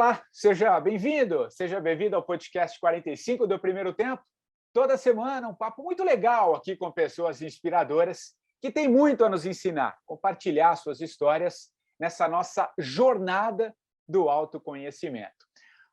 Olá, seja bem-vindo ao podcast 45 do Primeiro Tempo. Toda semana um papo muito legal aqui com pessoas inspiradoras que têm muito a nos ensinar, compartilhar suas histórias nessa nossa jornada do autoconhecimento.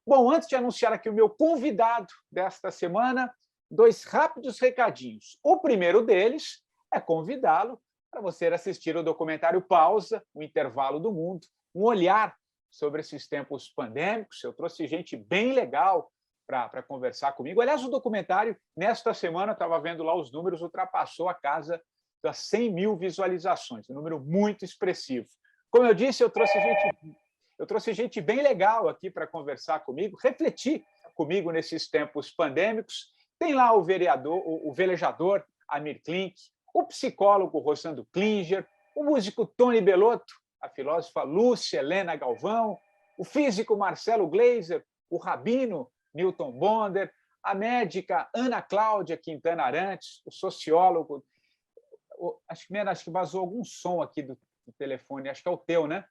Bom, antes de anunciar aqui o meu convidado desta semana, dois rápidos recadinhos. O primeiro deles é convidá-lo para você assistir o documentário Pausa, o Intervalo do Mundo, um olhar sobre esses tempos pandêmicos. Eu trouxe gente bem legal para conversar comigo. Aliás, o documentário, nesta semana, estava vendo lá os números, ultrapassou a casa das 100 mil visualizações, um número muito expressivo. Como eu disse, eu trouxe gente bem legal aqui para conversar comigo, refletir comigo nesses tempos pandêmicos. Tem lá o velejador Amir Klink, o psicólogo Rosando Klinger, o músico Tony Bellotto, a filósofa Lúcia Helena Galvão, o físico Marcelo Gleiser, o rabino Newton Bonder, a médica Ana Cláudia Quintana Arantes, o sociólogo... Acho que vazou algum som aqui do telefone, acho que é o teu, né?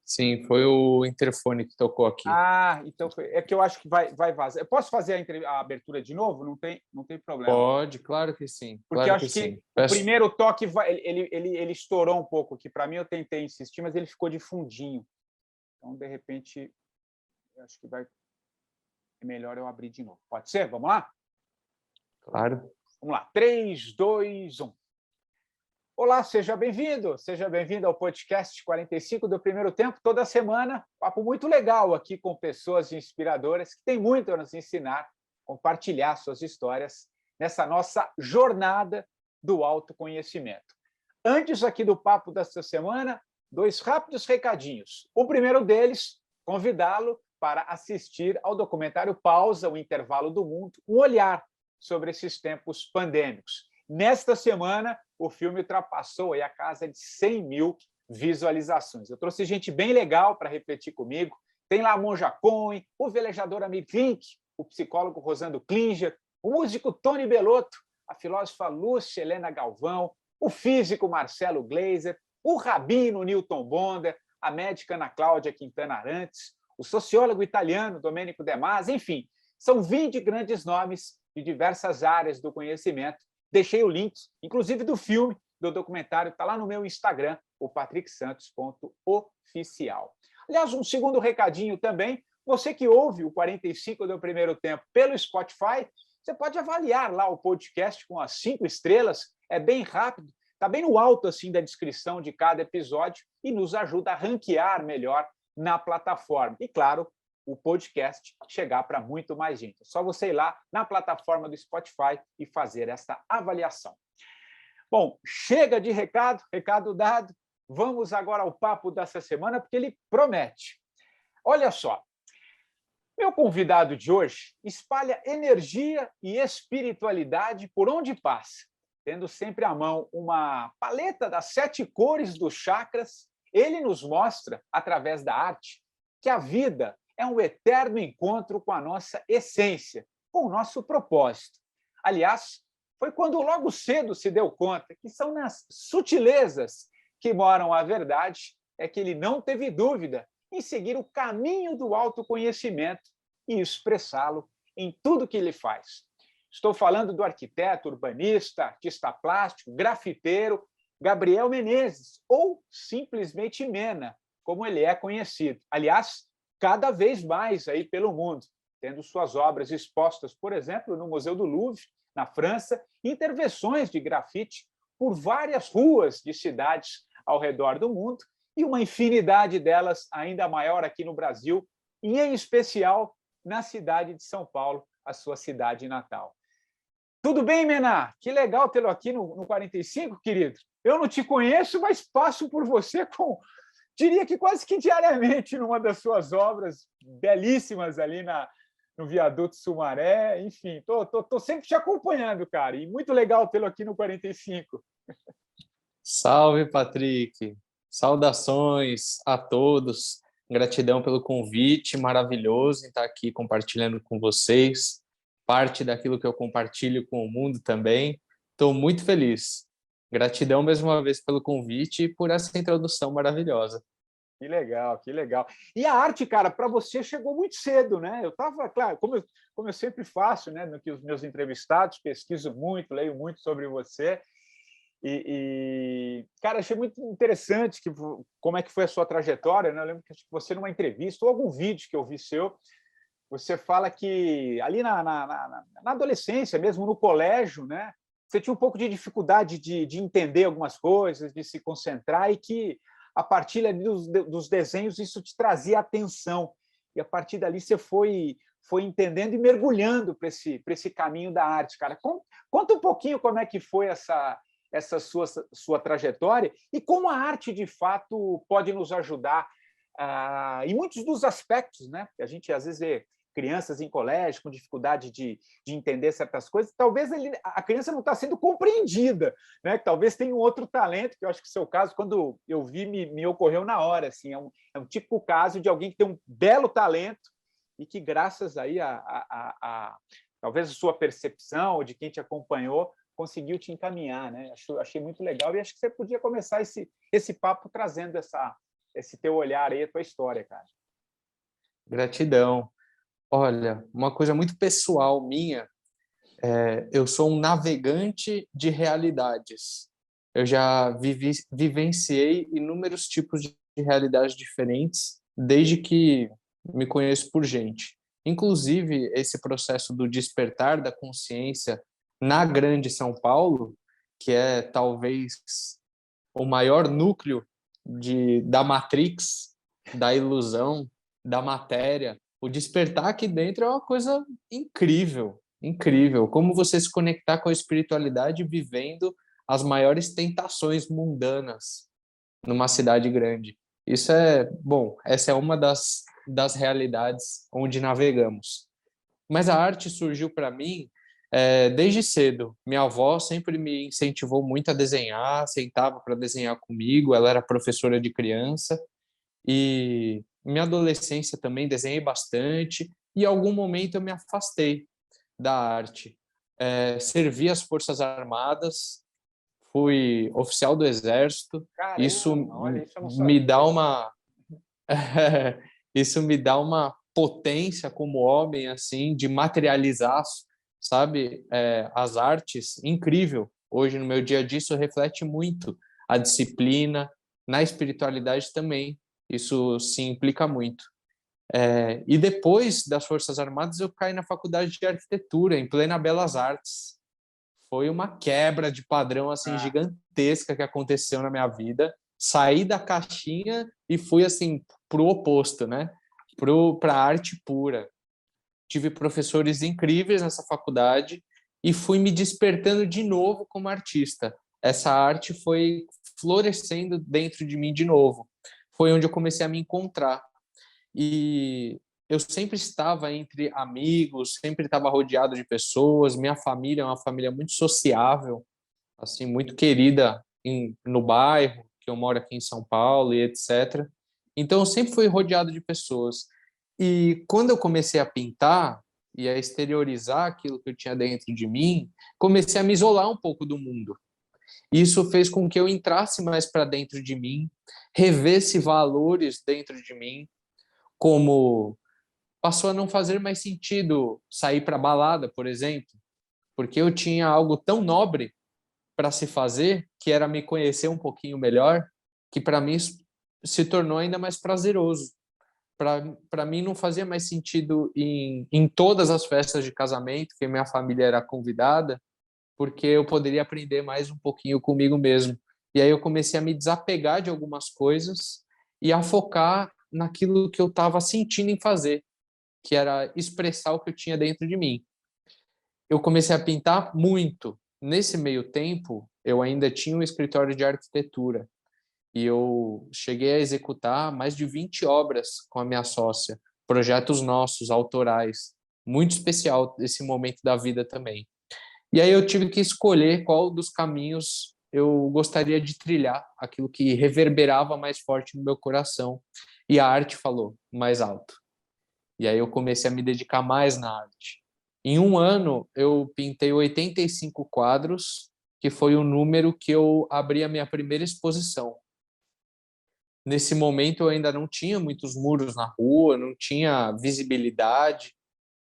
Sim, foi o interfone que tocou aqui. Ah, então é que eu acho que vai vazar. Eu posso fazer a abertura de novo? Não tem problema. Pode, claro que sim. Porque claro acho que sim. o primeiro toque ele estourou um pouco aqui. Para mim, eu tentei insistir, mas ele ficou de fundinho. Então, de repente, eu acho que é melhor eu abrir de novo. Pode ser? Vamos lá? Claro. Vamos lá. 3, 2, 1. Olá, seja bem-vindo ao podcast 45 do Primeiro Tempo. Toda semana, papo muito legal aqui com pessoas inspiradoras que têm muito a nos ensinar, compartilhar suas histórias nessa nossa jornada do autoconhecimento. Antes aqui do papo desta semana, dois rápidos recadinhos. O primeiro deles, convidá-lo para assistir ao documentário Pausa, o Intervalo do Mundo, um olhar sobre esses tempos pandêmicos. Nesta semana, o filme ultrapassou a casa de 100 mil visualizações. Eu trouxe gente bem legal para refletir comigo. Tem lá a Monja Cohen, o velejador Amir Klink, o psicólogo Rosando Klinger, o músico Tony Bellotto, a filósofa Lúcia Helena Galvão, o físico Marcelo Gleiser, o rabino Newton Bonder, a médica Ana Cláudia Quintana Arantes, o sociólogo italiano Domenico De Masi, enfim, são 20 grandes nomes de diversas áreas do conhecimento. Deixei o link, inclusive do filme, do documentário, está lá no meu Instagram, o patricksantos.oficial. Aliás, um segundo recadinho também, você que ouve o 45 do Primeiro Tempo pelo Spotify, você pode avaliar lá o podcast com as 5 estrelas, é bem rápido, está bem no alto assim da descrição de cada episódio e nos ajuda a ranquear melhor na plataforma. E, claro, o podcast chegar para muito mais gente. É só você ir lá na plataforma do Spotify e fazer essa avaliação. Bom, chega de recado dado. Vamos agora ao papo dessa semana, porque ele promete. Olha só, meu convidado de hoje espalha energia e espiritualidade por onde passa, tendo sempre à mão uma paleta das 7 cores dos chakras. Ele nos mostra, através da arte, que a vida é um eterno encontro com a nossa essência, com o nosso propósito. Aliás, foi quando logo cedo se deu conta que são nas sutilezas que moram a verdade, é que ele não teve dúvida em seguir o caminho do autoconhecimento e expressá-lo em tudo que ele faz. Estou falando do arquiteto, urbanista, artista plástico, grafiteiro Gabriel Menezes, ou simplesmente Mena, como ele é conhecido. Aliás, cada vez mais aí pelo mundo, tendo suas obras expostas, por exemplo, no Museu do Louvre, na França, intervenções de grafite por várias ruas de cidades ao redor do mundo e uma infinidade delas ainda maior aqui no Brasil, e em especial na cidade de São Paulo, a sua cidade natal. Tudo bem, Mena? Que legal tê-lo aqui no 45, querido. Eu não te conheço, mas passo por você diria que quase que diariamente numa das suas obras belíssimas ali no Viaduto Sumaré. Enfim, estou sempre te acompanhando, cara, e muito legal tê-lo aqui no 45. Salve, Patrick! Saudações a todos. Gratidão pelo convite, maravilhoso em estar aqui compartilhando com vocês. Parte daquilo que eu compartilho com o mundo também. Estou muito feliz. Gratidão mais uma vez pelo convite e por essa introdução maravilhosa. Que legal, que legal. E a arte, cara, para você chegou muito cedo, né? Eu estava, claro, como eu sempre faço, né? No que os meus entrevistados, pesquiso muito, leio muito sobre você. Cara, achei muito interessante como é que foi a sua trajetória, né? Eu lembro que você, numa entrevista ou algum vídeo que eu vi seu, você fala que ali na adolescência, mesmo no colégio, né? Você tinha um pouco de dificuldade de entender algumas coisas, de se concentrar, e que a partir ali dos desenhos isso te trazia atenção. E a partir dali você foi entendendo e mergulhando para esse caminho da arte, cara. Conta um pouquinho como é que foi essa sua trajetória e como a arte, de fato, pode nos ajudar em muitos dos aspectos, né? A gente, às vezes, vê crianças em colégio com dificuldade de entender certas coisas, talvez a criança não está sendo compreendida, né? Talvez tenha um outro talento, que eu acho que o seu caso, quando eu vi, me ocorreu na hora. Assim, é um típico caso de alguém que tem um belo talento e que, graças aí talvez a sua percepção ou de quem te acompanhou, conseguiu te encaminhar, né? Achei muito legal, e acho que você podia começar esse papo trazendo esse teu olhar aí, a tua história, cara. Gratidão. Olha, uma coisa muito pessoal minha, eu sou um navegante de realidades. Eu já vivenciei inúmeros tipos de realidades diferentes desde que me conheço por gente. Inclusive, esse processo do despertar da consciência na Grande São Paulo, que é talvez o maior núcleo da Matrix, da ilusão, da matéria. O despertar aqui dentro é uma coisa incrível, incrível. Como você se conectar com a espiritualidade vivendo as maiores tentações mundanas numa cidade grande. Isso bom, essa é uma das realidades onde navegamos. Mas a arte surgiu para mim desde cedo. Minha avó sempre me incentivou muito a desenhar, sentava para desenhar comigo, ela era professora de criança, e minha adolescência também desenhei bastante, e em algum momento eu me afastei da arte. Servi as Forças Armadas, fui oficial do Exército. Isso Caramba, olha, isso eu não me sabia. dá uma isso me dá uma potência como homem, assim, de materializar, sabe, as artes, incrível. Hoje, no meu dia a dia, isso reflete muito a disciplina, na espiritualidade também. Isso se implica muito. E depois das Forças Armadas, eu caí na faculdade de arquitetura, em plena Belas Artes. Foi uma quebra de padrão assim Ah, gigantesca que aconteceu na minha vida. Saí da caixinha e fui assim pro oposto, né? Para a arte pura. Tive professores incríveis nessa faculdade e fui me despertando de novo como artista. Essa arte foi florescendo dentro de mim de novo. Foi onde eu comecei a me encontrar. E eu sempre estava entre amigos, sempre estava rodeado de pessoas. Minha família é uma família muito sociável, assim, muito querida no bairro, que eu moro aqui em São Paulo e etc. Então, eu sempre fui rodeado de pessoas. E quando eu comecei a pintar e a exteriorizar aquilo que eu tinha dentro de mim, comecei a me isolar um pouco do mundo. Isso fez com que eu entrasse mais para dentro de mim, revesse valores dentro de mim, como passou a não fazer mais sentido sair para balada, por exemplo, porque eu tinha algo tão nobre para se fazer, que era me conhecer um pouquinho melhor, que para mim se tornou ainda mais prazeroso. Para mim não fazia mais sentido em todas as festas de casamento que minha família era convidada, porque eu poderia aprender mais um pouquinho comigo mesmo. E aí eu comecei a me desapegar de algumas coisas e a focar naquilo que eu estava sentindo em fazer, que era expressar o que eu tinha dentro de mim. Eu comecei a pintar muito. Nesse meio tempo, eu ainda tinha um escritório de arquitetura e eu cheguei a executar mais de 20 obras com a minha sócia, projetos nossos, autorais. Muito especial esse momento da vida também. E aí eu tive que escolher qual dos caminhos eu gostaria de trilhar, aquilo que reverberava mais forte no meu coração. E a arte falou mais alto. E aí eu comecei a me dedicar mais na arte. Em um ano, eu pintei 85 quadros, que foi o número que eu abri a minha primeira exposição. Nesse momento eu ainda não tinha muitos muros na rua, não tinha visibilidade,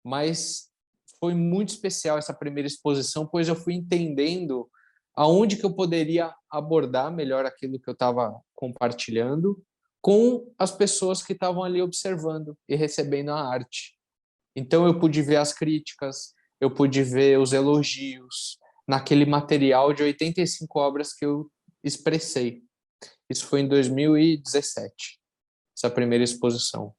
mas foi muito especial essa primeira exposição, pois eu fui entendendo aonde que eu poderia abordar melhor aquilo que eu estava compartilhando com as pessoas que estavam ali observando e recebendo a arte. Então eu pude ver as críticas, eu pude ver os elogios naquele material de 85 obras que eu expressei. Isso foi em 2017, essa primeira exposição.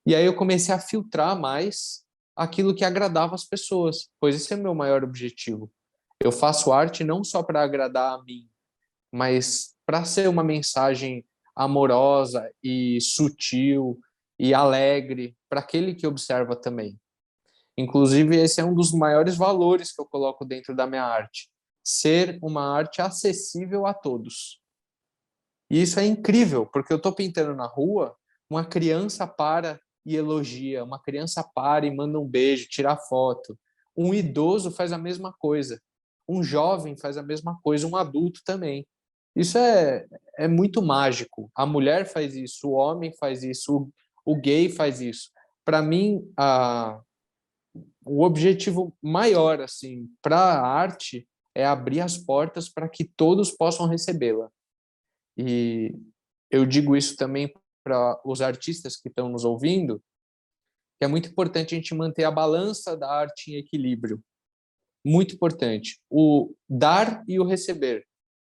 E aí eu comecei a filtrar mais aquilo que agradava as pessoas, pois esse é o meu maior objetivo. Eu faço arte não só para agradar a mim, mas para ser uma mensagem amorosa e sutil e alegre para aquele que observa também. Inclusive, esse é um dos maiores valores que eu coloco dentro da minha arte, ser uma arte acessível a todos. E isso é incrível, porque eu estou pintando na rua, uma criança para e elogia, uma criança para e manda um beijo, tira foto. Um idoso faz a mesma coisa, um jovem faz a mesma coisa, um adulto também. Isso é muito mágico. A mulher faz isso, o homem faz isso, o gay faz isso. Para mim, o objetivo maior assim para a arte é abrir as portas para que todos possam recebê-la. E eu digo isso também para os artistas que estão nos ouvindo, que é muito importante a gente manter a balança da arte em equilíbrio. Muito importante. O dar e o receber.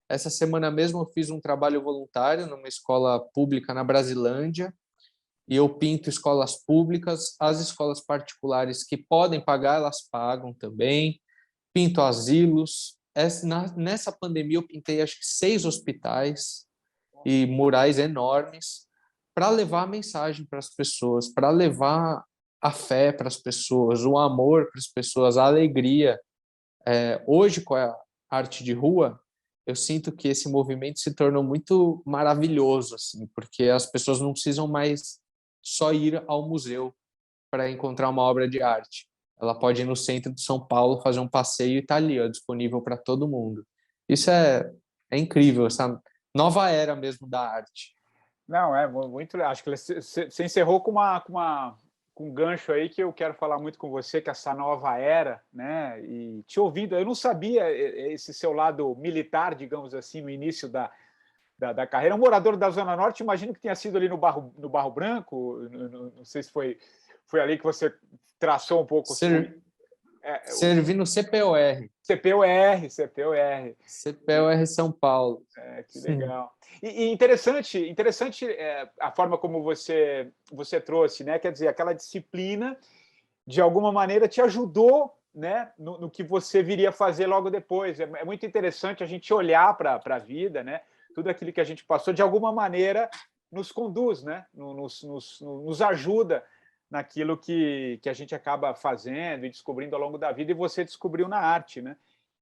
Essa semana mesmo eu fiz um trabalho voluntário numa escola pública na Brasilândia, e eu pinto escolas públicas, as escolas particulares que podem pagar, elas pagam também. Pinto asilos. Nessa pandemia eu pintei acho que 6 hospitais e murais enormes para levar a mensagem para as pessoas, para levar a fé para as pessoas, o amor para as pessoas, a alegria. Hoje, com a arte de rua, eu sinto que esse movimento se tornou muito maravilhoso, assim, porque as pessoas não precisam mais só ir ao museu para encontrar uma obra de arte. Ela pode ir no centro de São Paulo, fazer um passeio e está ali, ó, disponível para todo mundo. Isso é incrível, essa nova era mesmo da arte. Não, é muito. Acho que você encerrou com um gancho aí que eu quero falar muito com você, que é essa nova era, né? E te ouvindo, eu não sabia esse seu lado militar, digamos assim, no início da carreira. Um morador da Zona Norte, imagino que tenha sido ali no Barro Branco, não sei se foi ali que você traçou um pouco Servi no CPOR. CPOR. CPOR São Paulo. Que legal. E interessante a forma como você trouxe, né? Quer dizer, aquela disciplina, de alguma maneira, te ajudou, né, no que você viria fazer logo depois. É muito interessante a gente olhar para a vida, né? Tudo aquilo que a gente passou, de alguma maneira, nos conduz, né? Nos ajuda naquilo que a gente acaba fazendo e descobrindo ao longo da vida, e você descobriu na arte, né?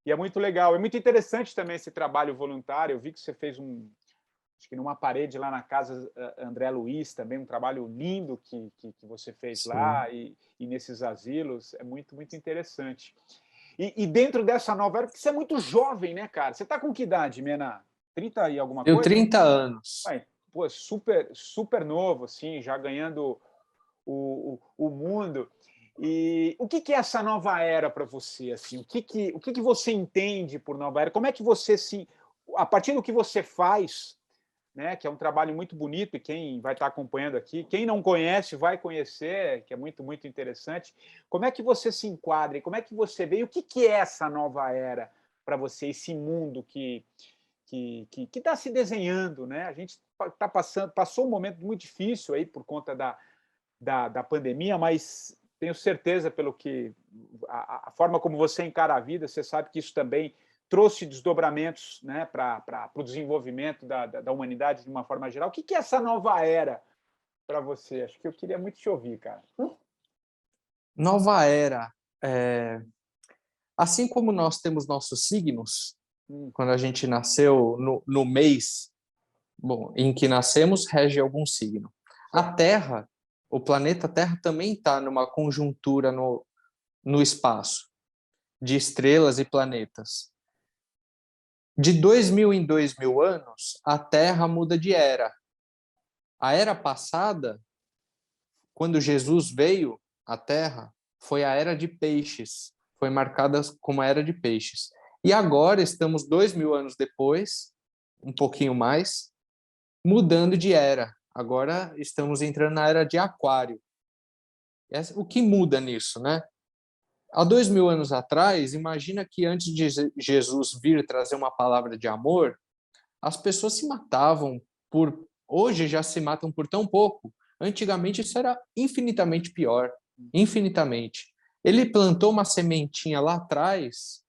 E é muito legal. É muito interessante também esse trabalho voluntário. Eu vi que você fez acho que numa parede lá na casa André Luiz também, um trabalho lindo que você fez Sim. lá e nesses asilos. É muito, muito interessante. E dentro dessa nova era, porque você é muito jovem, né, cara? Você está com que idade, Mena? 30 e alguma Tenho coisa? 30 anos. Ué, pô, super, super novo, assim, já ganhando o mundo. E o que é essa nova era para você? Assim, o que você entende por nova era? Como é que você a partir do que você faz, né, que é um trabalho muito bonito e quem vai estar acompanhando aqui, quem não conhece vai conhecer, que é muito muito interessante. Como é que você se enquadra? E como é que você vê? E o que é essa nova era para você? Esse mundo que está se desenhando, né? A gente passou um momento muito difícil aí por conta da pandemia, mas tenho certeza, pelo que a forma como você encara a vida, você sabe que isso também trouxe desdobramentos, né, para o desenvolvimento da humanidade de uma forma geral. O que é essa nova era para você? Acho que eu queria muito te ouvir, cara. Nova era. Assim como nós temos nossos signos, quando a gente nasceu no mês em que nascemos, rege algum signo. A Terra, o planeta Terra também está numa conjuntura no espaço de estrelas e planetas. De 2000 em 2000 anos, a Terra muda de era. A era passada, quando Jesus veio à Terra, foi a era de peixes, foi marcada como a era de peixes. E agora estamos 2000 anos depois, um pouquinho mais, mudando de era. Agora estamos entrando na era de Aquário. O que muda nisso, né? Há 2000 anos atrás, imagina que antes de Jesus vir trazer uma palavra de amor, as pessoas se matavam por... Hoje já se matam por tão pouco. Antigamente isso era infinitamente pior. Infinitamente. Ele plantou uma sementinha lá atrás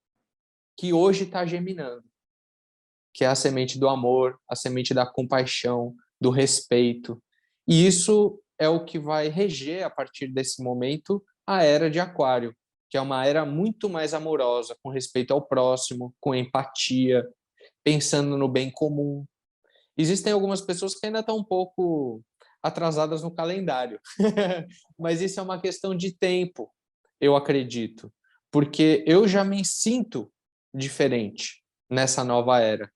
que hoje está geminando, que é a semente do amor, a semente da compaixão, do respeito. E isso é o que vai reger, a partir desse momento, a era de Aquário, que é uma era muito mais amorosa, com respeito ao próximo, com empatia, pensando no bem comum. Existem algumas pessoas que ainda estão um pouco atrasadas no calendário, mas isso é uma questão de tempo, eu acredito, porque eu já me sinto diferente nessa nova era.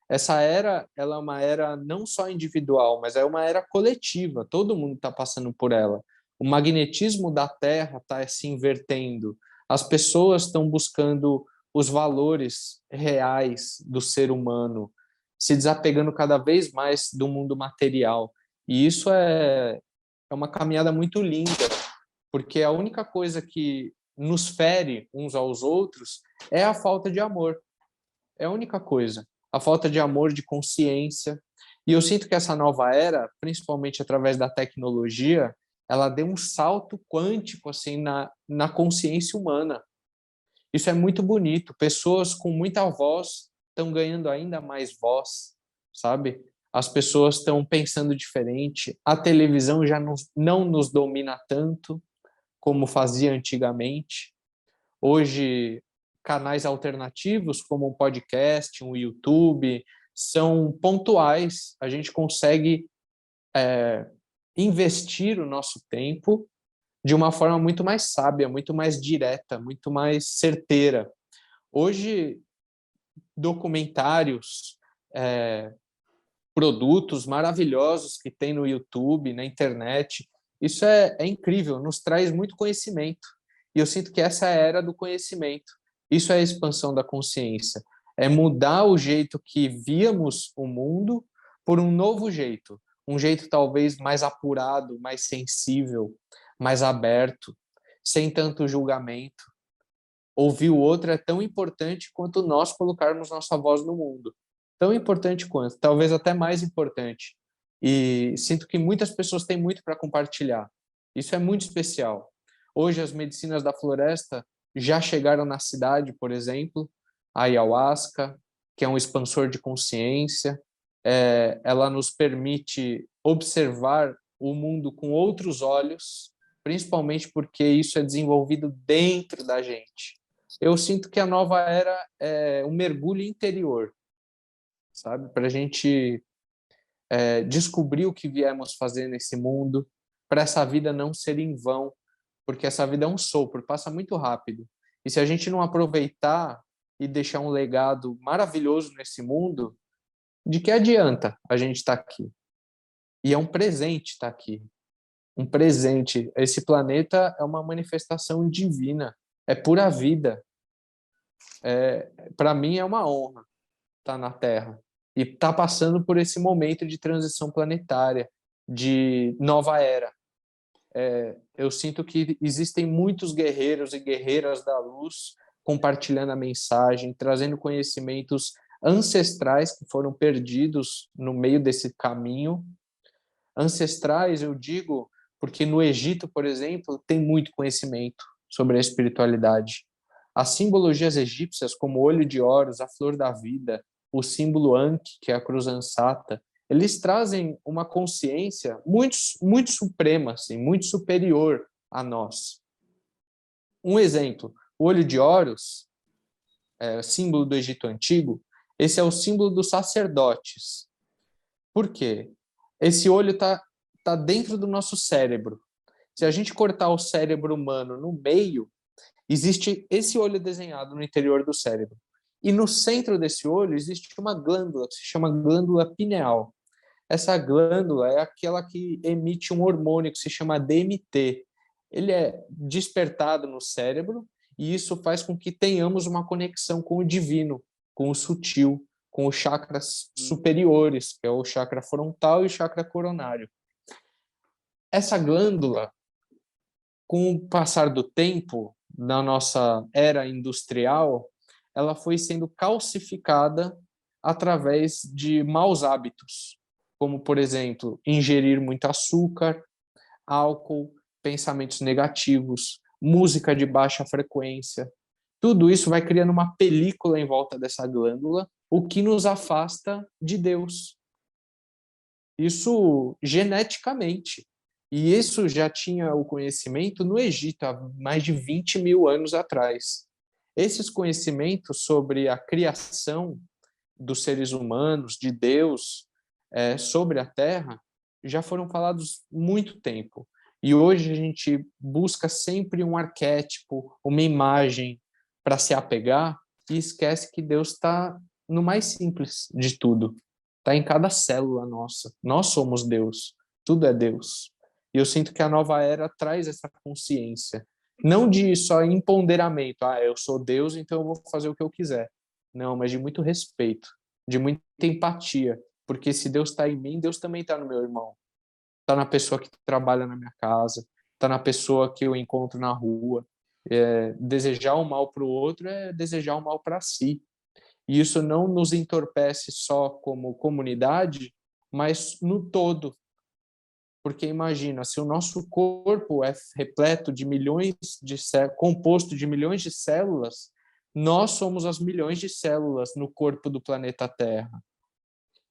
Essa era, ela é uma era não só individual, mas é uma era coletiva. Todo mundo está passando por ela. O magnetismo da Terra está se invertendo. As pessoas estão buscando os valores reais do ser humano, se desapegando cada vez mais do mundo material. E isso é uma caminhada muito linda, porque a única coisa que nos fere uns aos outros é a falta de amor. É a única coisa. A falta de amor, de consciência. E eu sinto que essa nova era, principalmente através da tecnologia, ela deu um salto quântico assim na consciência humana. Isso é muito bonito. Pessoas com muita voz estão ganhando ainda mais voz, sabe? As pessoas estão pensando diferente. A televisão já não nos domina tanto como fazia antigamente. Hoje, canais alternativos, como um podcast, um YouTube, são pontuais. A gente consegue investir o nosso tempo de uma forma muito mais sábia, muito mais direta, muito mais certeira. Hoje, documentários, produtos maravilhosos que tem no YouTube, na internet, isso é incrível, nos traz muito conhecimento. E eu sinto que essa é a era do conhecimento. Isso é a expansão da consciência. É mudar o jeito que víamos o mundo por um novo jeito. Um jeito talvez mais apurado, mais sensível, mais aberto, sem tanto julgamento. Ouvir o outro é tão importante quanto nós colocarmos nossa voz no mundo. Tão importante quanto, talvez até mais importante. E sinto que muitas pessoas têm muito para compartilhar. Isso é muito especial. Hoje as medicinas da floresta já chegaram na cidade, por exemplo, a ayahuasca, que é um expansor de consciência. Ela nos permite observar o mundo com outros olhos, principalmente porque isso é desenvolvido dentro da gente. Eu sinto que a nova era é um mergulho interior, sabe? Para a gente descobrir o que viemos fazer nesse mundo, para essa vida não ser em vão, porque essa vida é um sopro, passa muito rápido. E se a gente não aproveitar e deixar um legado maravilhoso nesse mundo, de que adianta a gente estar aqui? E é um presente estar aqui. Um presente. Esse planeta é uma manifestação divina, é pura vida. Para mim é uma honra estar na Terra e estar passando por esse momento de transição planetária, de nova era. Eu sinto que existem muitos guerreiros e guerreiras da luz compartilhando a mensagem, trazendo conhecimentos ancestrais que foram perdidos no meio desse caminho. Ancestrais, eu digo, porque no Egito, por exemplo, tem muito conhecimento sobre a espiritualidade. As simbologias egípcias, como o olho de Horus, a flor da vida, o símbolo Ankh, que é a cruz ansata, eles trazem uma consciência muito suprema, assim, muito superior a nós. Um exemplo, o olho de Horus, símbolo do Egito Antigo, esse é o símbolo dos sacerdotes. Por quê? Esse olho tá dentro do nosso cérebro. Se a gente cortar o cérebro humano no meio, existe esse olho desenhado no interior do cérebro. E no centro desse olho existe uma glândula que se chama glândula pineal. Essa glândula é aquela que emite um hormônio que se chama DMT. Ele é despertado no cérebro e isso faz com que tenhamos uma conexão com o divino, com o sutil, com os chakras superiores, que é o chakra frontal e o chakra coronário. Essa glândula, com o passar do tempo, na nossa era industrial, ela foi sendo calcificada através de maus hábitos, como, por exemplo, ingerir muito açúcar, álcool, pensamentos negativos, música de baixa frequência. Tudo isso vai criando uma película em volta dessa glândula, o que nos afasta de Deus. Isso geneticamente. E isso já tinha o conhecimento no Egito, há mais de 20 mil anos atrás. Esses conhecimentos sobre a criação dos seres humanos, de Deus, sobre a Terra, já foram falados muito tempo. E hoje a gente busca sempre um arquétipo, uma imagem para se apegar e esquece que Deus está no mais simples de tudo. Está em cada célula nossa. Nós somos Deus. Tudo é Deus. E eu sinto que a nova era traz essa consciência. Não de só empoderamento. Eu sou Deus, então eu vou fazer o que eu quiser. Não, mas de muito respeito, de muita empatia. Porque se Deus está em mim, Deus também está no meu irmão. Está na pessoa que trabalha na minha casa. Está na pessoa que eu encontro na rua. Desejar o mal para o outro é desejar o mal para si. E isso não nos entorpece só como comunidade, mas no todo. Porque imagina, se o nosso corpo é repleto de milhões de composto de milhões de células, nós somos as milhões de células no corpo do planeta Terra.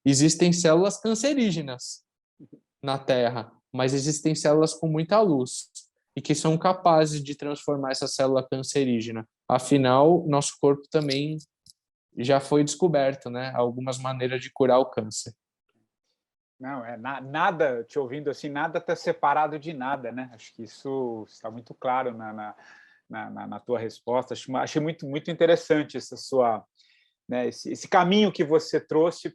Existem células cancerígenas na Terra, mas existem células com muita luz e que são capazes de transformar essa célula cancerígena. Afinal, nosso corpo também já foi descoberto, né? Algumas maneiras de curar o câncer. Não, nada, te ouvindo assim, nada está separado de nada, né? Acho que isso está muito claro na tua resposta. Achei muito, muito interessante essa sua, né, esse caminho que você trouxe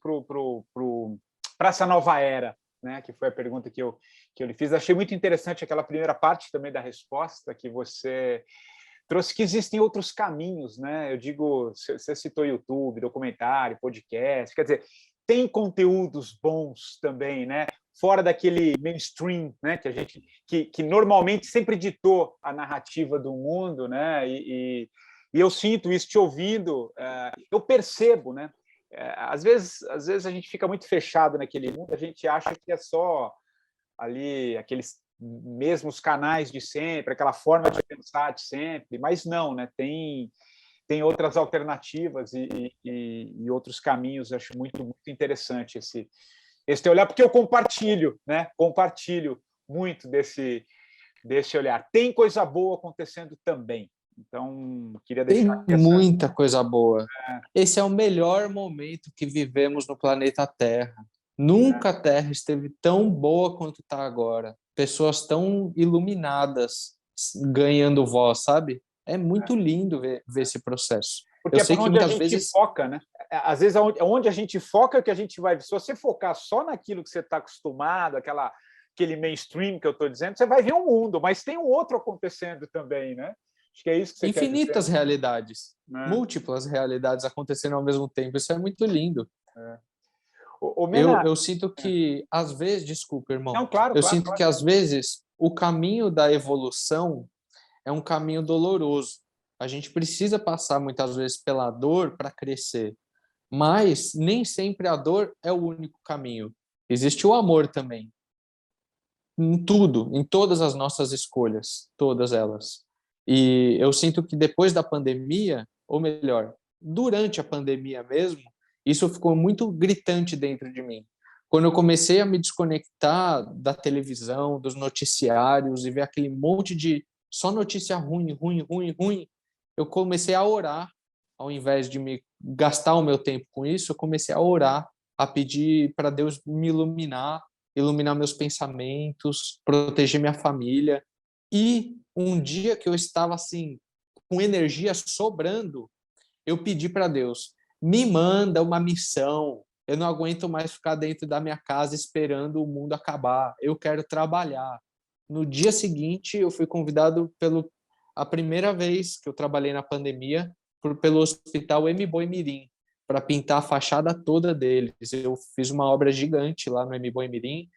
para essa nova era, né? Que foi a pergunta que eu lhe fiz. Achei muito interessante aquela primeira parte também da resposta que você trouxe, que existem outros caminhos, né? Eu digo, você citou YouTube, documentário, podcast, quer dizer, tem conteúdos bons também, né? Fora daquele mainstream, né? Que a gente que normalmente sempre ditou a narrativa do mundo, né? E eu sinto isso te ouvindo, eu percebo, né? Às vezes a gente fica muito fechado naquele mundo, a gente acha que é só ali aqueles mesmos canais de sempre, aquela forma de pensar de sempre, mas não, né? Tem outras alternativas e outros caminhos. Acho muito, muito interessante esse teu olhar, porque eu compartilho, né? Compartilho muito desse olhar. Tem coisa boa acontecendo também. Então, queria deixar Tem aqui muita coisa boa. Esse é o melhor momento que vivemos no planeta Terra. Nunca a Terra esteve tão boa quanto está agora. Pessoas tão iluminadas ganhando voz, sabe? É muito lindo ver esse processo. porque Eu é sei para que onde a muitas gente vezes. foca, né? Às vezes, onde a gente foca é que a gente vai. Se você focar só naquilo que você está acostumado, aquele mainstream que eu estou dizendo, você vai ver um mundo, mas tem um outro acontecendo também, né? Acho que é isso que você quer dizer. Infinitas realidades, múltiplas realidades acontecendo ao mesmo tempo. Isso é muito lindo. Mena, Eu sinto que, às vezes, desculpa, irmão, não, claro, eu claro, sinto claro. que, às vezes, o caminho da evolução é um caminho doloroso. A gente precisa passar, muitas vezes, pela dor para crescer, mas nem sempre a dor é o único caminho. Existe o amor também, em tudo, em todas as nossas escolhas, todas elas. E eu sinto que depois da pandemia, ou melhor, durante a pandemia mesmo, isso ficou muito gritante dentro de mim. Quando eu comecei a me desconectar da televisão, dos noticiários e ver aquele monte de só notícia ruim, ruim, ruim, ruim, eu comecei a orar. Ao invés de me gastar o meu tempo com isso, eu comecei a orar, a pedir para Deus me iluminar meus pensamentos, proteger minha família. E um dia que eu estava assim, com energia sobrando, eu pedi para Deus: me manda uma missão. eu não aguento mais ficar dentro da minha casa esperando o mundo acabar, eu quero trabalhar. No dia seguinte, eu fui convidado a primeira vez que eu trabalhei na pandemia, pelo Hospital Hemimoimirim, para pintar a fachada toda deles. Eu fiz uma obra gigante lá no Hemimoimirim,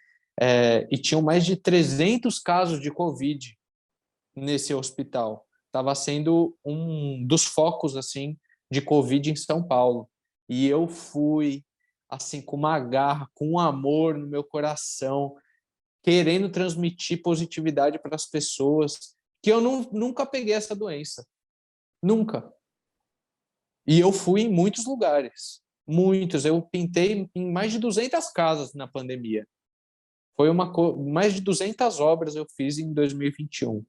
e tinham mais de 300 casos de Covid nesse hospital. Estava sendo um dos focos assim de Covid em São Paulo. E eu fui assim com uma garra, com um amor no meu coração, querendo transmitir positividade para as pessoas, que eu nunca peguei essa doença. Nunca. E eu fui em muitos lugares. Muitos. Eu pintei em mais de 200 casas na pandemia. Foi mais de 200 obras eu fiz em 2021.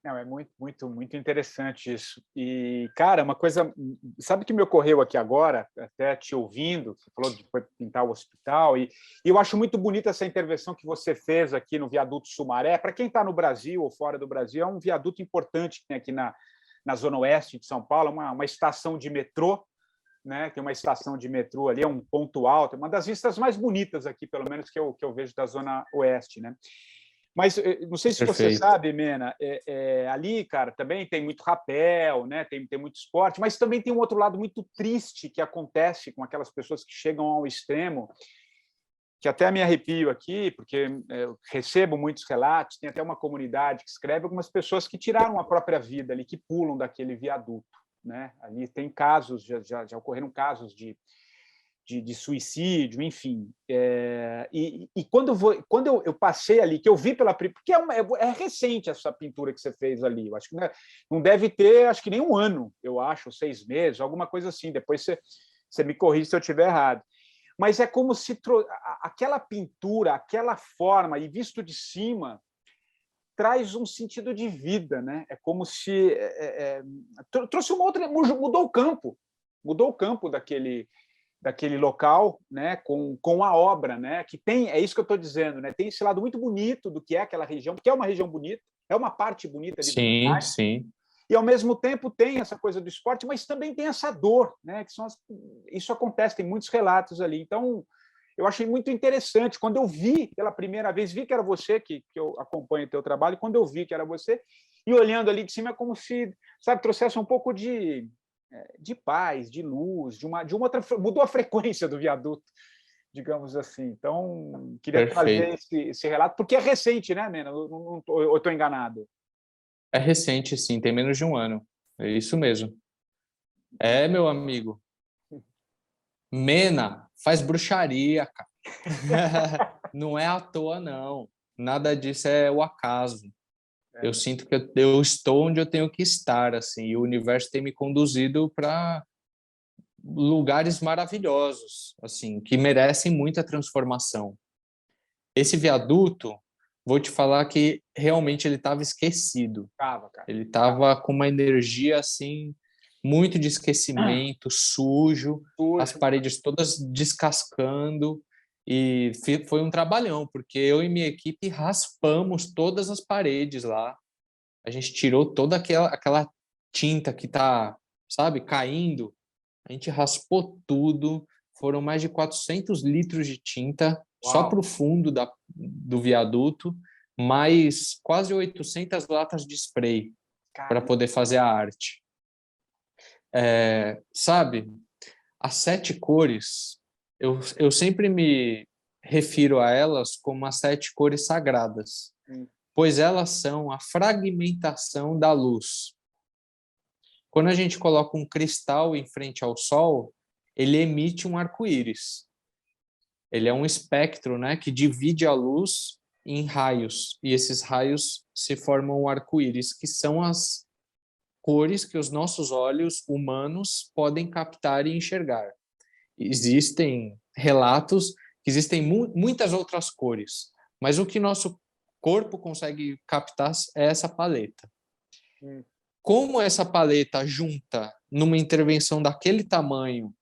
Não, é muito, muito, muito interessante isso. E, cara, uma coisa, sabe o que me ocorreu aqui agora, até te ouvindo, você falou de pintar o hospital, e eu acho muito bonita essa intervenção que você fez aqui no viaduto Sumaré. Para quem está no Brasil ou fora do Brasil, é um viaduto importante que tem aqui na Zona Oeste de São Paulo, uma estação de metrô, né? Tem uma estação de metrô ali, é um ponto alto, uma das vistas mais bonitas aqui, pelo menos que eu vejo da Zona Oeste, né? Mas não sei se você Perfeito. sabe, Mena, ali, cara, também tem muito rapel, né? Tem muito esporte, mas também tem um outro lado muito triste que acontece com aquelas pessoas que chegam ao extremo, que até me arrepio aqui, porque eu recebo muitos relatos, tem até uma comunidade que escreve algumas pessoas que tiraram a própria vida ali, que pulam daquele viaduto, né? Ali tem casos, já ocorreram casos de suicídio, enfim. E quando eu passei ali, que eu vi porque é recente essa pintura que você fez ali, eu acho que não deve ter, acho que nem um ano, eu acho, 6 meses, alguma coisa assim, depois você me corrige se eu estiver errado. Mas é como se aquela pintura, aquela forma, e visto de cima, traz um sentido de vida, né? É como se trouxe uma outra, mudou o campo daquele local, né, com a obra, né, que tem, é isso que eu estou dizendo, né, tem esse lado muito bonito do que é aquela região, porque é uma região bonita, é uma parte bonita ali da Sim, cidade, sim. e ao mesmo tempo tem essa coisa do esporte, mas também tem essa dor, né, isso acontece, tem muitos relatos ali, então eu achei muito interessante, quando eu vi pela primeira vez, vi que era você, que eu acompanho o teu trabalho, quando eu vi que era você, e olhando ali de cima, é como se, sabe, trouxesse um pouco de paz, de luz, de uma outra, mudou a frequência do viaduto, digamos assim. Então, queria trazer Perfeito. esse relato, porque é recente, né, Mena? Eu estou enganado. É recente, sim, tem menos de um ano. É isso mesmo. É, meu amigo. Mena, faz bruxaria, cara. Não é à toa, não. Nada disso é o acaso. Eu sinto que eu estou onde eu tenho que estar, assim, e o universo tem me conduzido para lugares maravilhosos, assim, que merecem muita transformação. Esse viaduto, vou te falar que realmente ele estava esquecido. Tava, cara. Ele estava com uma energia assim muito de esquecimento, sujo, as Sujo. paredes todas descascando e foi um trabalhão, porque eu e minha equipe raspamos todas as paredes lá. A gente tirou toda aquela tinta que tá, sabe, caindo. A gente raspou tudo. Foram mais de 400 litros de tinta só Uau. para o fundo do viaduto, mais quase 800 latas de spray para Caramba. poder fazer a arte. Sabe, as 7 cores, eu sempre me refiro a elas como as 7 cores sagradas, pois elas são a fragmentação da luz. Quando a gente coloca um cristal em frente ao sol, ele emite um arco-íris. Ele é um espectro, né, que divide a luz em raios, e esses raios se formam um arco-íris, que são as cores que os nossos olhos humanos podem captar e enxergar. Existem relatos que existem muitas outras cores, mas o que nosso corpo consegue captar é essa paleta. Como essa paleta junta numa intervenção daquele tamanho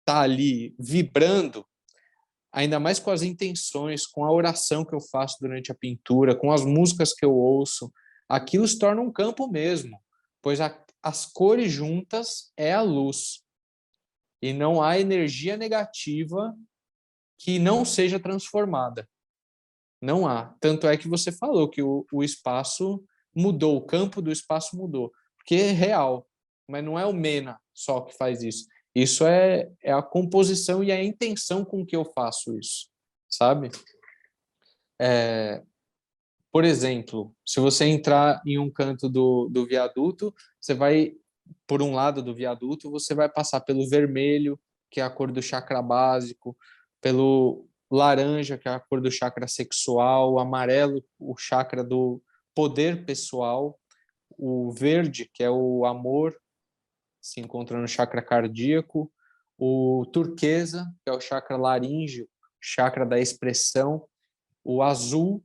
tá ali vibrando, ainda mais com as intenções, com a oração que eu faço durante a pintura, com as músicas que eu ouço, aquilo se torna um campo mesmo, pois as cores juntas é a luz. e não há energia negativa que não seja transformada. Não há. Tanto é que você falou que o espaço mudou, o campo do espaço mudou, porque é real, mas não é o MENA só que faz isso. Isso é a composição e a intenção com que eu faço isso, sabe? Por exemplo, se você entrar em um canto do viaduto, você vai, por um lado do viaduto, você vai passar pelo vermelho, que é a cor do chakra básico, pelo laranja, que é a cor do chakra sexual, o amarelo, o chakra do poder pessoal, o verde, que é o amor, se encontra no chakra cardíaco, o turquesa, que é o chakra laríngeo, chakra da expressão, o azul,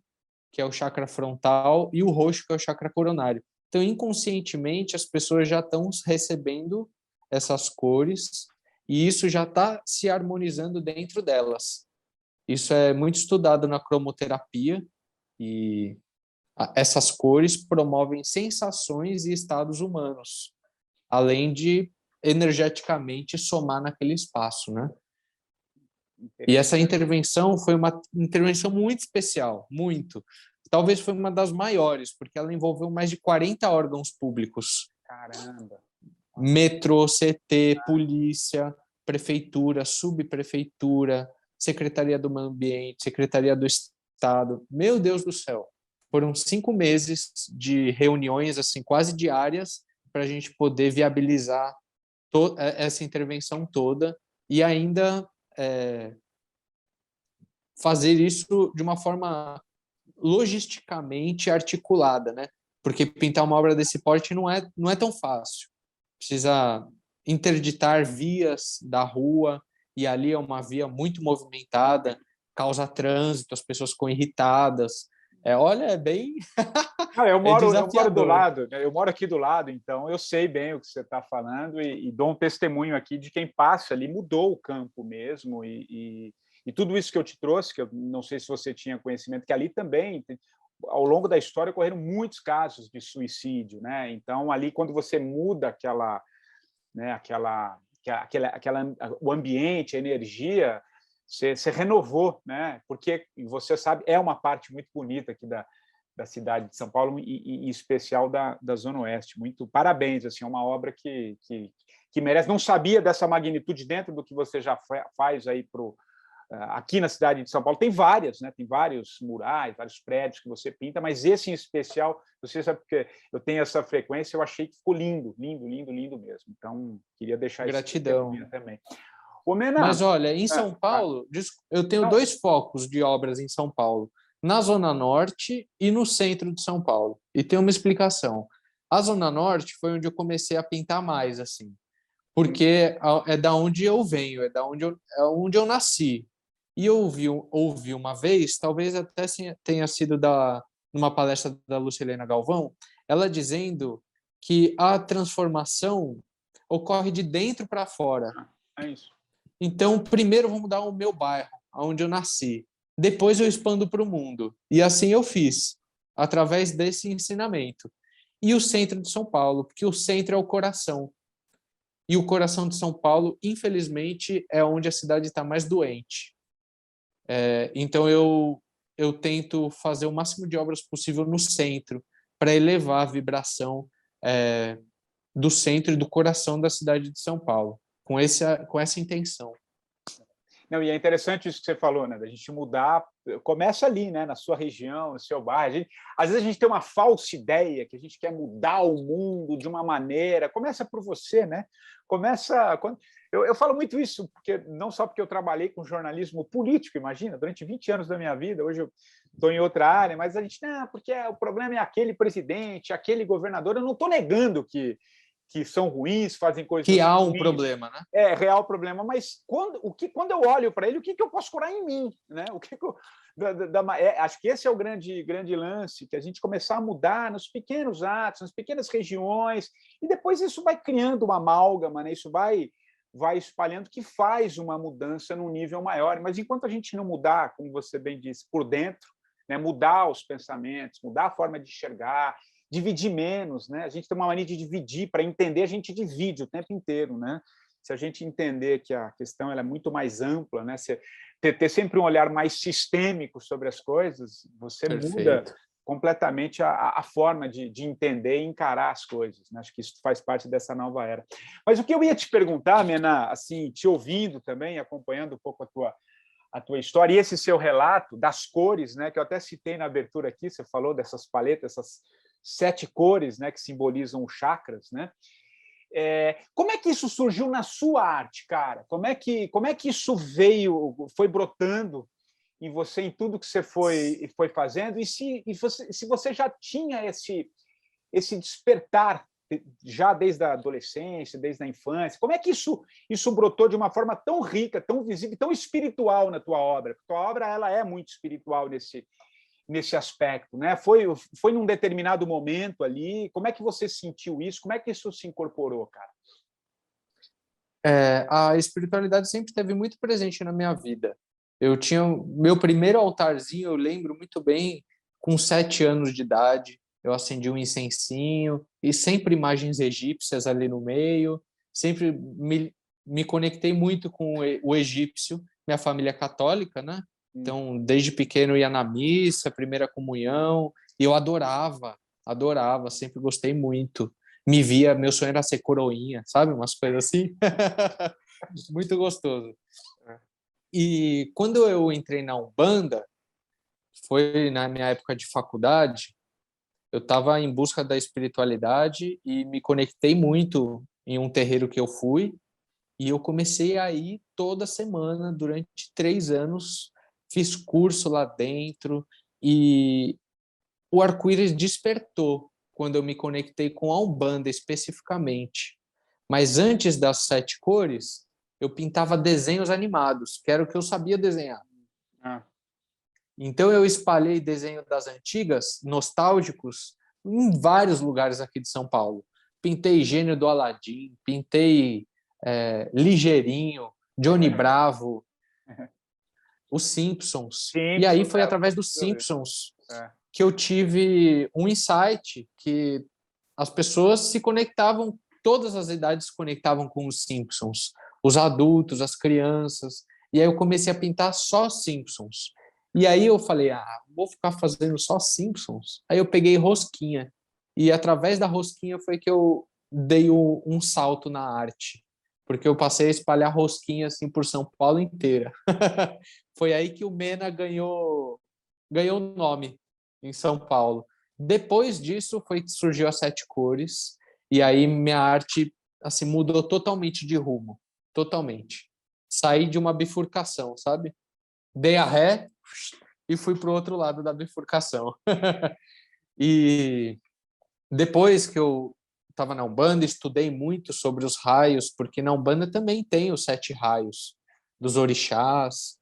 que é o chakra frontal, e o roxo, que é o chakra coronário. Então, inconscientemente, as pessoas já estão recebendo essas cores e isso já está se harmonizando dentro delas. Isso é muito estudado na cromoterapia e essas cores promovem sensações e estados humanos, além de energeticamente somar naquele espaço, né? E essa intervenção foi uma intervenção muito especial, muito. Talvez foi uma das maiores, porque ela envolveu mais de 40 órgãos públicos. Caramba! Metrô, CT, polícia, prefeitura, subprefeitura, Secretaria do Meio Ambiente, Secretaria do Estado. Meu Deus do céu! Foram 5 meses de reuniões assim quase diárias para a gente poder viabilizar essa intervenção toda e ainda fazer isso de uma forma logisticamente articulada, né? Porque pintar uma obra desse porte não é tão fácil. Precisa interditar vias da rua, e ali é uma via muito movimentada, causa trânsito, as pessoas ficam irritadas. Olha, é bem Não, é eu moro do desafiador. lado, né? Eu moro aqui do lado, então eu sei bem o que você está falando e dou um testemunho aqui de quem passa ali, mudou o campo mesmo, e tudo isso que eu te trouxe, que eu não sei se você tinha conhecimento, que ali também, ao longo da história, ocorreram muitos casos de suicídio, né? Então, ali, quando você muda né, o ambiente, a energia, você renovou, né? Porque você sabe, é uma parte muito bonita aqui da cidade de São Paulo e em especial da Zona Oeste. Muito parabéns, assim, é uma obra que merece. Não sabia dessa magnitude dentro do que você já faz aí aqui na cidade de São Paulo. Tem várias, né? Tem vários murais, vários prédios que você pinta, mas esse em especial, você sabe porque eu tenho essa frequência, eu achei que ficou lindo, lindo, lindo, lindo mesmo. Então, queria deixar esse Gratidão. testemunho também. Ô, Mena, Mas olha, em São Paulo, eu tenho não, 2 focos de obras em São Paulo, na Zona Norte e no centro de São Paulo. E tem uma explicação. A Zona Norte foi onde eu comecei a pintar mais, assim, porque é da onde eu venho, é onde eu nasci. E eu ouvi uma vez, talvez até tenha sido numa palestra da Lucilena Galvão, ela dizendo que a transformação ocorre de dentro para fora. é isso. Então, primeiro eu vou mudar o meu bairro, onde eu nasci. Depois eu expando para o mundo. E assim eu fiz, através desse ensinamento. E o centro de São Paulo, porque o centro é o coração. E o coração de São Paulo, infelizmente, é onde a cidade está mais doente. Então eu tento fazer o máximo de obras possível no centro, para elevar a vibração do centro e do coração da cidade de São Paulo, com essa intenção. Não, e é interessante isso que você falou, né? Da gente mudar, começa ali, né? Na sua região, no seu bairro. Às vezes a gente tem uma falsa ideia que a gente quer mudar o mundo de uma maneira. Começa por você, né? Começa. Eu falo muito isso, porque não só porque eu trabalhei com jornalismo político, imagina, durante 20 anos da minha vida, hoje eu estou em outra área, mas a gente, não, porque o problema é aquele presidente, aquele governador. Eu não estou negando que são ruins, fazem Que coisas há um ruins, problema, né? é real problema, mas quando eu olho para ele, o que eu posso curar em mim? Né? Acho que esse é o grande lance, que a gente começar a mudar nos pequenos atos, nas pequenas regiões, e depois isso vai criando uma amálgama, né? Isso vai espalhando, que faz uma mudança num nível maior. Mas enquanto a gente não mudar, como você bem disse, por dentro, né? Mudar os pensamentos, mudar a forma de enxergar, dividir menos, né? A gente tem uma mania de dividir, para entender, a gente divide o tempo inteiro, né? se a gente entender que a questão ela é muito mais ampla, né? Ter sempre um olhar mais sistêmico sobre as coisas, você muda Perfeito. completamente a forma de entender e encarar as coisas, né? Acho que isso faz parte dessa nova era. Mas o que eu ia te perguntar, Mena, assim, te ouvindo também, acompanhando um pouco a tua história e esse seu relato das cores, né, que eu até citei na abertura aqui, você falou dessas paletas, essas 7 cores, né, que simbolizam os chakras, né? Como é que isso surgiu na sua arte, cara? Como é que isso foi brotando em você, em tudo que você foi fazendo? E se você já tinha esse despertar já desde a adolescência, desde a infância? Como é que isso brotou de uma forma tão rica, tão visível, tão espiritual na tua obra? Porque tua obra ela é muito espiritual nesse aspecto, né? Foi num determinado momento ali. Como é que você sentiu isso? Como é que isso se incorporou, cara? A espiritualidade sempre esteve muito presente na minha vida. Eu tinha meu primeiro altarzinho, eu lembro muito bem, com 7 anos de idade. Eu acendi um incensinho e sempre imagens egípcias ali no meio. Sempre me conectei muito com o egípcio. Minha família é católica, né? Então, desde pequeno eu ia na missa, primeira comunhão, e eu adorava, sempre gostei muito. Meu sonho era ser coroinha, sabe? Umas coisas assim. Muito gostoso. E quando eu entrei na Umbanda, foi na minha época de faculdade, eu estava em busca da espiritualidade e me conectei muito em um terreiro que eu fui, e eu comecei a ir toda semana durante 3 anos, fiz curso lá dentro, e o arco-íris despertou quando eu me conectei com a Umbanda especificamente. Mas antes das 7 cores, eu pintava desenhos animados, que era o que eu sabia desenhar. Ah. Então eu espalhei desenho das antigas, nostálgicos, em vários lugares aqui de São Paulo. Pintei Gênio do Aladim, pintei Ligeirinho, Johnny Bravo, os Simpsons. E aí Simpsons, foi através dos Simpsons é. que eu tive um insight que as pessoas se conectavam, todas as idades se conectavam com os Simpsons, os adultos, as crianças, e aí eu comecei a pintar só Simpsons. E aí eu falei, vou ficar fazendo só Simpsons? Aí eu peguei rosquinha, e através da rosquinha foi que eu dei um salto na arte, porque eu passei a espalhar rosquinha assim por São Paulo inteira. Foi aí que o Mena ganhou nome em São Paulo. Depois disso foi que surgiu as 7 cores, e aí minha arte assim mudou totalmente de rumo, totalmente. Saí de uma bifurcação, sabe? Dei a ré e fui para o outro lado da bifurcação. E depois que eu estava na Umbanda, estudei muito sobre os raios, porque na Umbanda também tem os 7 raios dos orixás,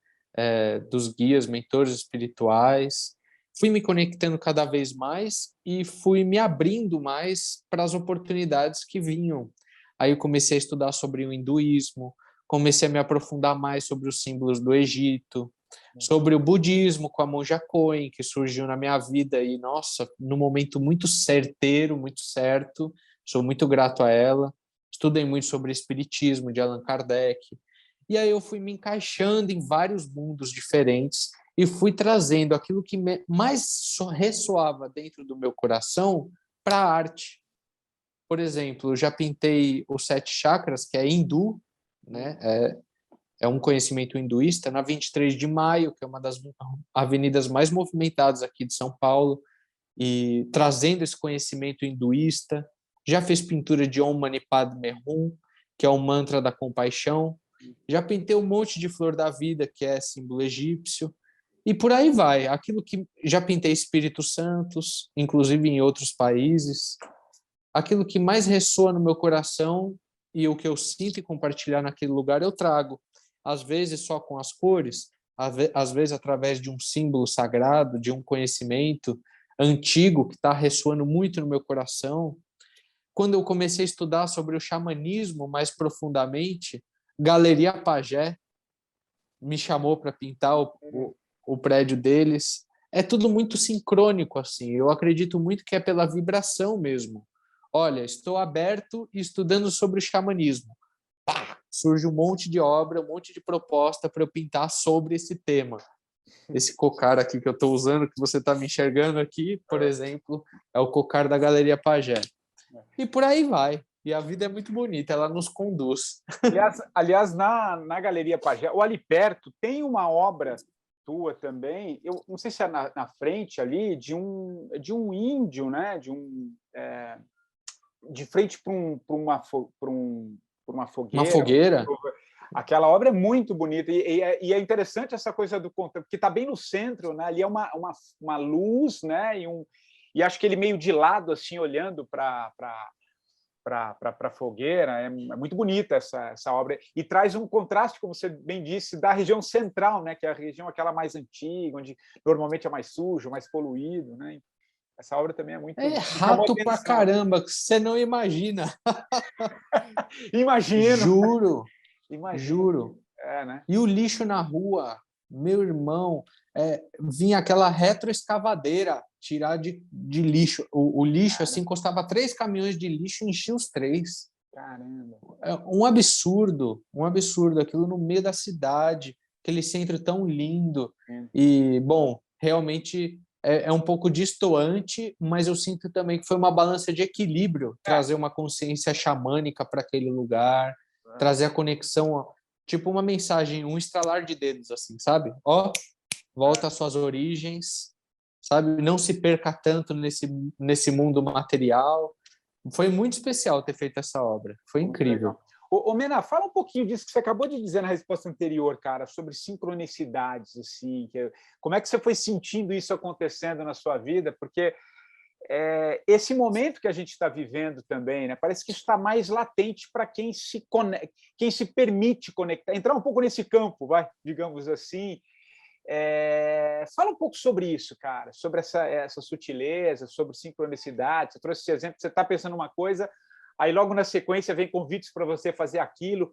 dos guias, mentores espirituais. Fui me conectando cada vez mais e fui me abrindo mais para as oportunidades que vinham. Aí eu comecei a estudar sobre o hinduísmo, comecei a me aprofundar mais sobre os símbolos do Egito, sobre o budismo com a monja Koen, que surgiu na minha vida e, nossa, num momento muito certeiro, muito certo. Sou muito grato a ela. Estudei muito sobre espiritismo de Allan Kardec. E aí eu fui me encaixando em vários mundos diferentes e fui trazendo aquilo que mais ressoava dentro do meu coração para a arte. Por exemplo, eu já pintei os 7 chakras, que é hindu, né? É um conhecimento hinduísta, na 23 de Maio, que é uma das avenidas mais movimentadas aqui de São Paulo, e trazendo esse conhecimento hinduísta. Já fiz pintura de Om Mani Padme Hum, que é o mantra da compaixão. Já pintei um monte de flor da vida, que é símbolo egípcio. E por aí vai. Aquilo que já pintei Espíritos Santos, inclusive em outros países. Aquilo que mais ressoa no meu coração e o que eu sinto e compartilhar naquele lugar eu trago. Às vezes só com as cores, às vezes através de um símbolo sagrado, de um conhecimento antigo que está ressoando muito no meu coração. Quando eu comecei a estudar sobre o xamanismo mais profundamente, Galeria Pajé me chamou para pintar o prédio deles. É tudo muito sincrônico, assim. Eu acredito muito que é pela vibração mesmo. Olha, estou aberto e estudando sobre o xamanismo. Pá! surge um monte de obra, um monte de proposta para eu pintar sobre esse tema. Esse cocar aqui que eu estou usando, que você está me enxergando aqui, por exemplo, é o cocar da Galeria Pagé. E por aí vai. E a vida é muito bonita, ela nos conduz. Aliás, na Galeria Pagé, ou ali perto, tem uma obra tua também, eu não sei se é na frente ali, de um índio, né? De frente para uma Uma fogueira. fogueira? Aquela obra é muito bonita e é interessante essa coisa do contraste, porque está bem no centro, né? Ali é uma luz, né? E acho que ele meio de lado, assim, olhando para a fogueira. É muito bonita essa obra e traz um contraste, como você bem disse, da região central, né? Que é a região aquela mais antiga, onde normalmente é mais sujo, mais poluído, né? Essa obra também é muito... É rato pra caramba, que você não imagina. Imagino. Juro. Imagino. Juro. Né? E o lixo na rua, meu irmão, vinha aquela retroescavadeira tirar de lixo. O lixo, assim, encostava 3 caminhões de lixo e enchia os 3. Caramba. É um absurdo. Aquilo no meio da cidade, aquele centro tão lindo. E, bom, realmente é um pouco destoante, mas eu sinto também que foi uma balança de equilíbrio, trazer uma consciência xamânica para aquele lugar, trazer a conexão, tipo uma mensagem, um estralar de dedos, assim, sabe? Volta às suas origens, sabe? Não se perca tanto nesse mundo material. Foi muito especial ter feito essa obra. Foi incrível. Ô, Mena, fala um pouquinho disso que você acabou de dizer na resposta anterior, cara, sobre sincronicidades, assim, como é que você foi sentindo isso acontecendo na sua vida? Porque esse momento que a gente está vivendo também, né, parece que isso está mais latente para quem se permite conectar, entrar um pouco nesse campo, digamos assim. Fala um pouco sobre isso, cara, sobre essa sutileza, sobre sincronicidade. Você trouxe esse exemplo, você está pensando uma coisa, aí logo na sequência vem convites para você fazer aquilo.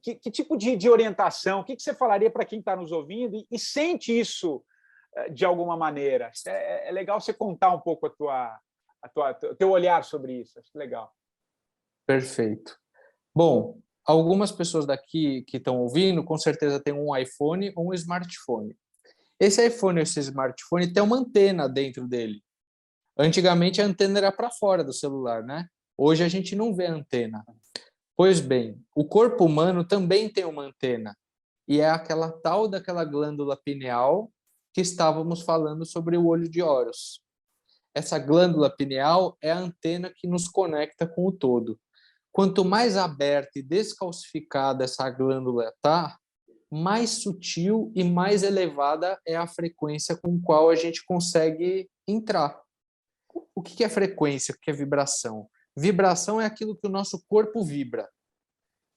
Que tipo de orientação, o que você falaria para quem está nos ouvindo e sente isso de alguma maneira? É legal você contar um pouco o teu olhar sobre isso, acho legal. Perfeito. Bom, algumas pessoas daqui que estão ouvindo, com certeza tem um iPhone ou um smartphone. Esse iPhone ou esse smartphone tem uma antena dentro dele. Antigamente a antena era para fora do celular, né? Hoje a gente não vê a antena. Pois bem, o corpo humano também tem uma antena, e é aquela tal daquela glândula pineal que estávamos falando sobre o olho de Horus. Essa glândula pineal é a antena que nos conecta com o todo. Quanto mais aberta e descalcificada essa glândula está, mais sutil e mais elevada é a frequência com a qual a gente consegue entrar. O que é frequência? O que é vibração? Vibração é aquilo que o nosso corpo vibra.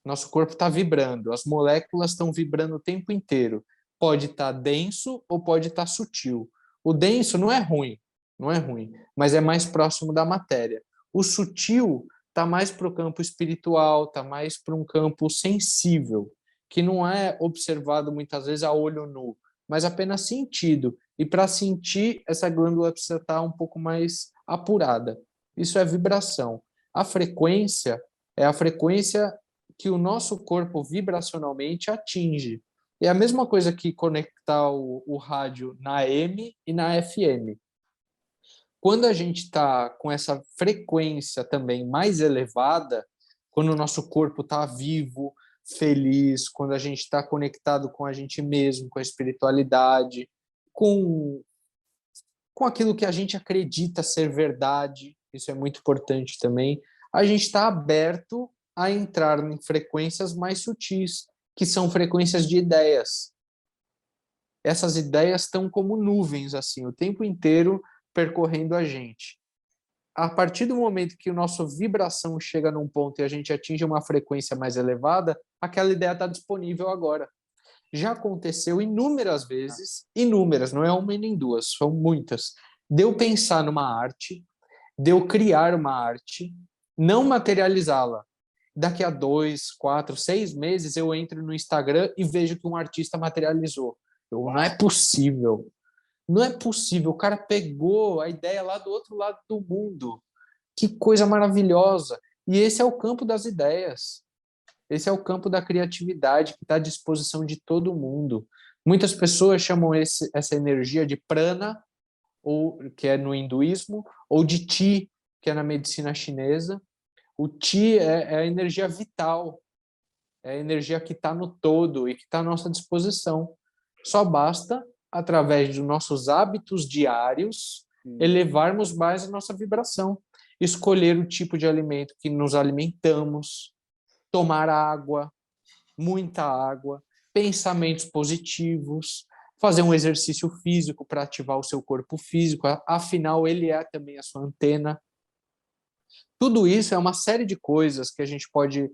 Nosso corpo está vibrando, as moléculas estão vibrando o tempo inteiro. Pode estar denso ou pode estar sutil. O denso não é ruim, mas é mais próximo da matéria. O sutil está mais para o campo espiritual, está mais para um campo sensível, que não é observado muitas vezes a olho nu, mas apenas sentido. E para sentir, essa glândula precisa estar um pouco mais apurada. Isso é vibração. A frequência é a frequência que o nosso corpo vibracionalmente atinge. É a mesma coisa que conectar o rádio na AM e na FM. Quando a gente está com essa frequência também mais elevada, quando o nosso corpo está vivo, feliz, quando a gente está conectado com a gente mesmo, com a espiritualidade, com aquilo que a gente acredita ser verdade, isso é muito importante também, a gente está aberto a entrar em frequências mais sutis, que são frequências de ideias. Essas ideias estão como nuvens, assim, o tempo inteiro percorrendo a gente. A partir do momento que a nossa vibração chega num ponto e a gente atinge uma frequência mais elevada, aquela ideia está disponível agora. Já aconteceu inúmeras vezes, inúmeras, não é uma e nem duas, são muitas, de eu pensar numa arte, de eu criar uma arte, não materializá-la. Daqui a 2, 4, 6 meses eu entro no Instagram e vejo que um artista materializou. Não é possível. Não é possível. O cara pegou a ideia lá do outro lado do mundo. Que coisa maravilhosa. E esse é o campo das ideias. Esse é o campo da criatividade que está à disposição de todo mundo. Muitas pessoas chamam essa energia de prana, ou que é no hinduísmo, ou de chi, que é na medicina chinesa. O chi é a energia vital, é a energia que está no todo e que está à nossa disposição. Só basta, através dos nossos hábitos diários, elevarmos mais a nossa vibração. Escolher o tipo de alimento que nos alimentamos, tomar água, muita água, pensamentos positivos, fazer um exercício físico para ativar o seu corpo físico, afinal, ele é também a sua antena. Tudo isso é uma série de coisas que a gente pode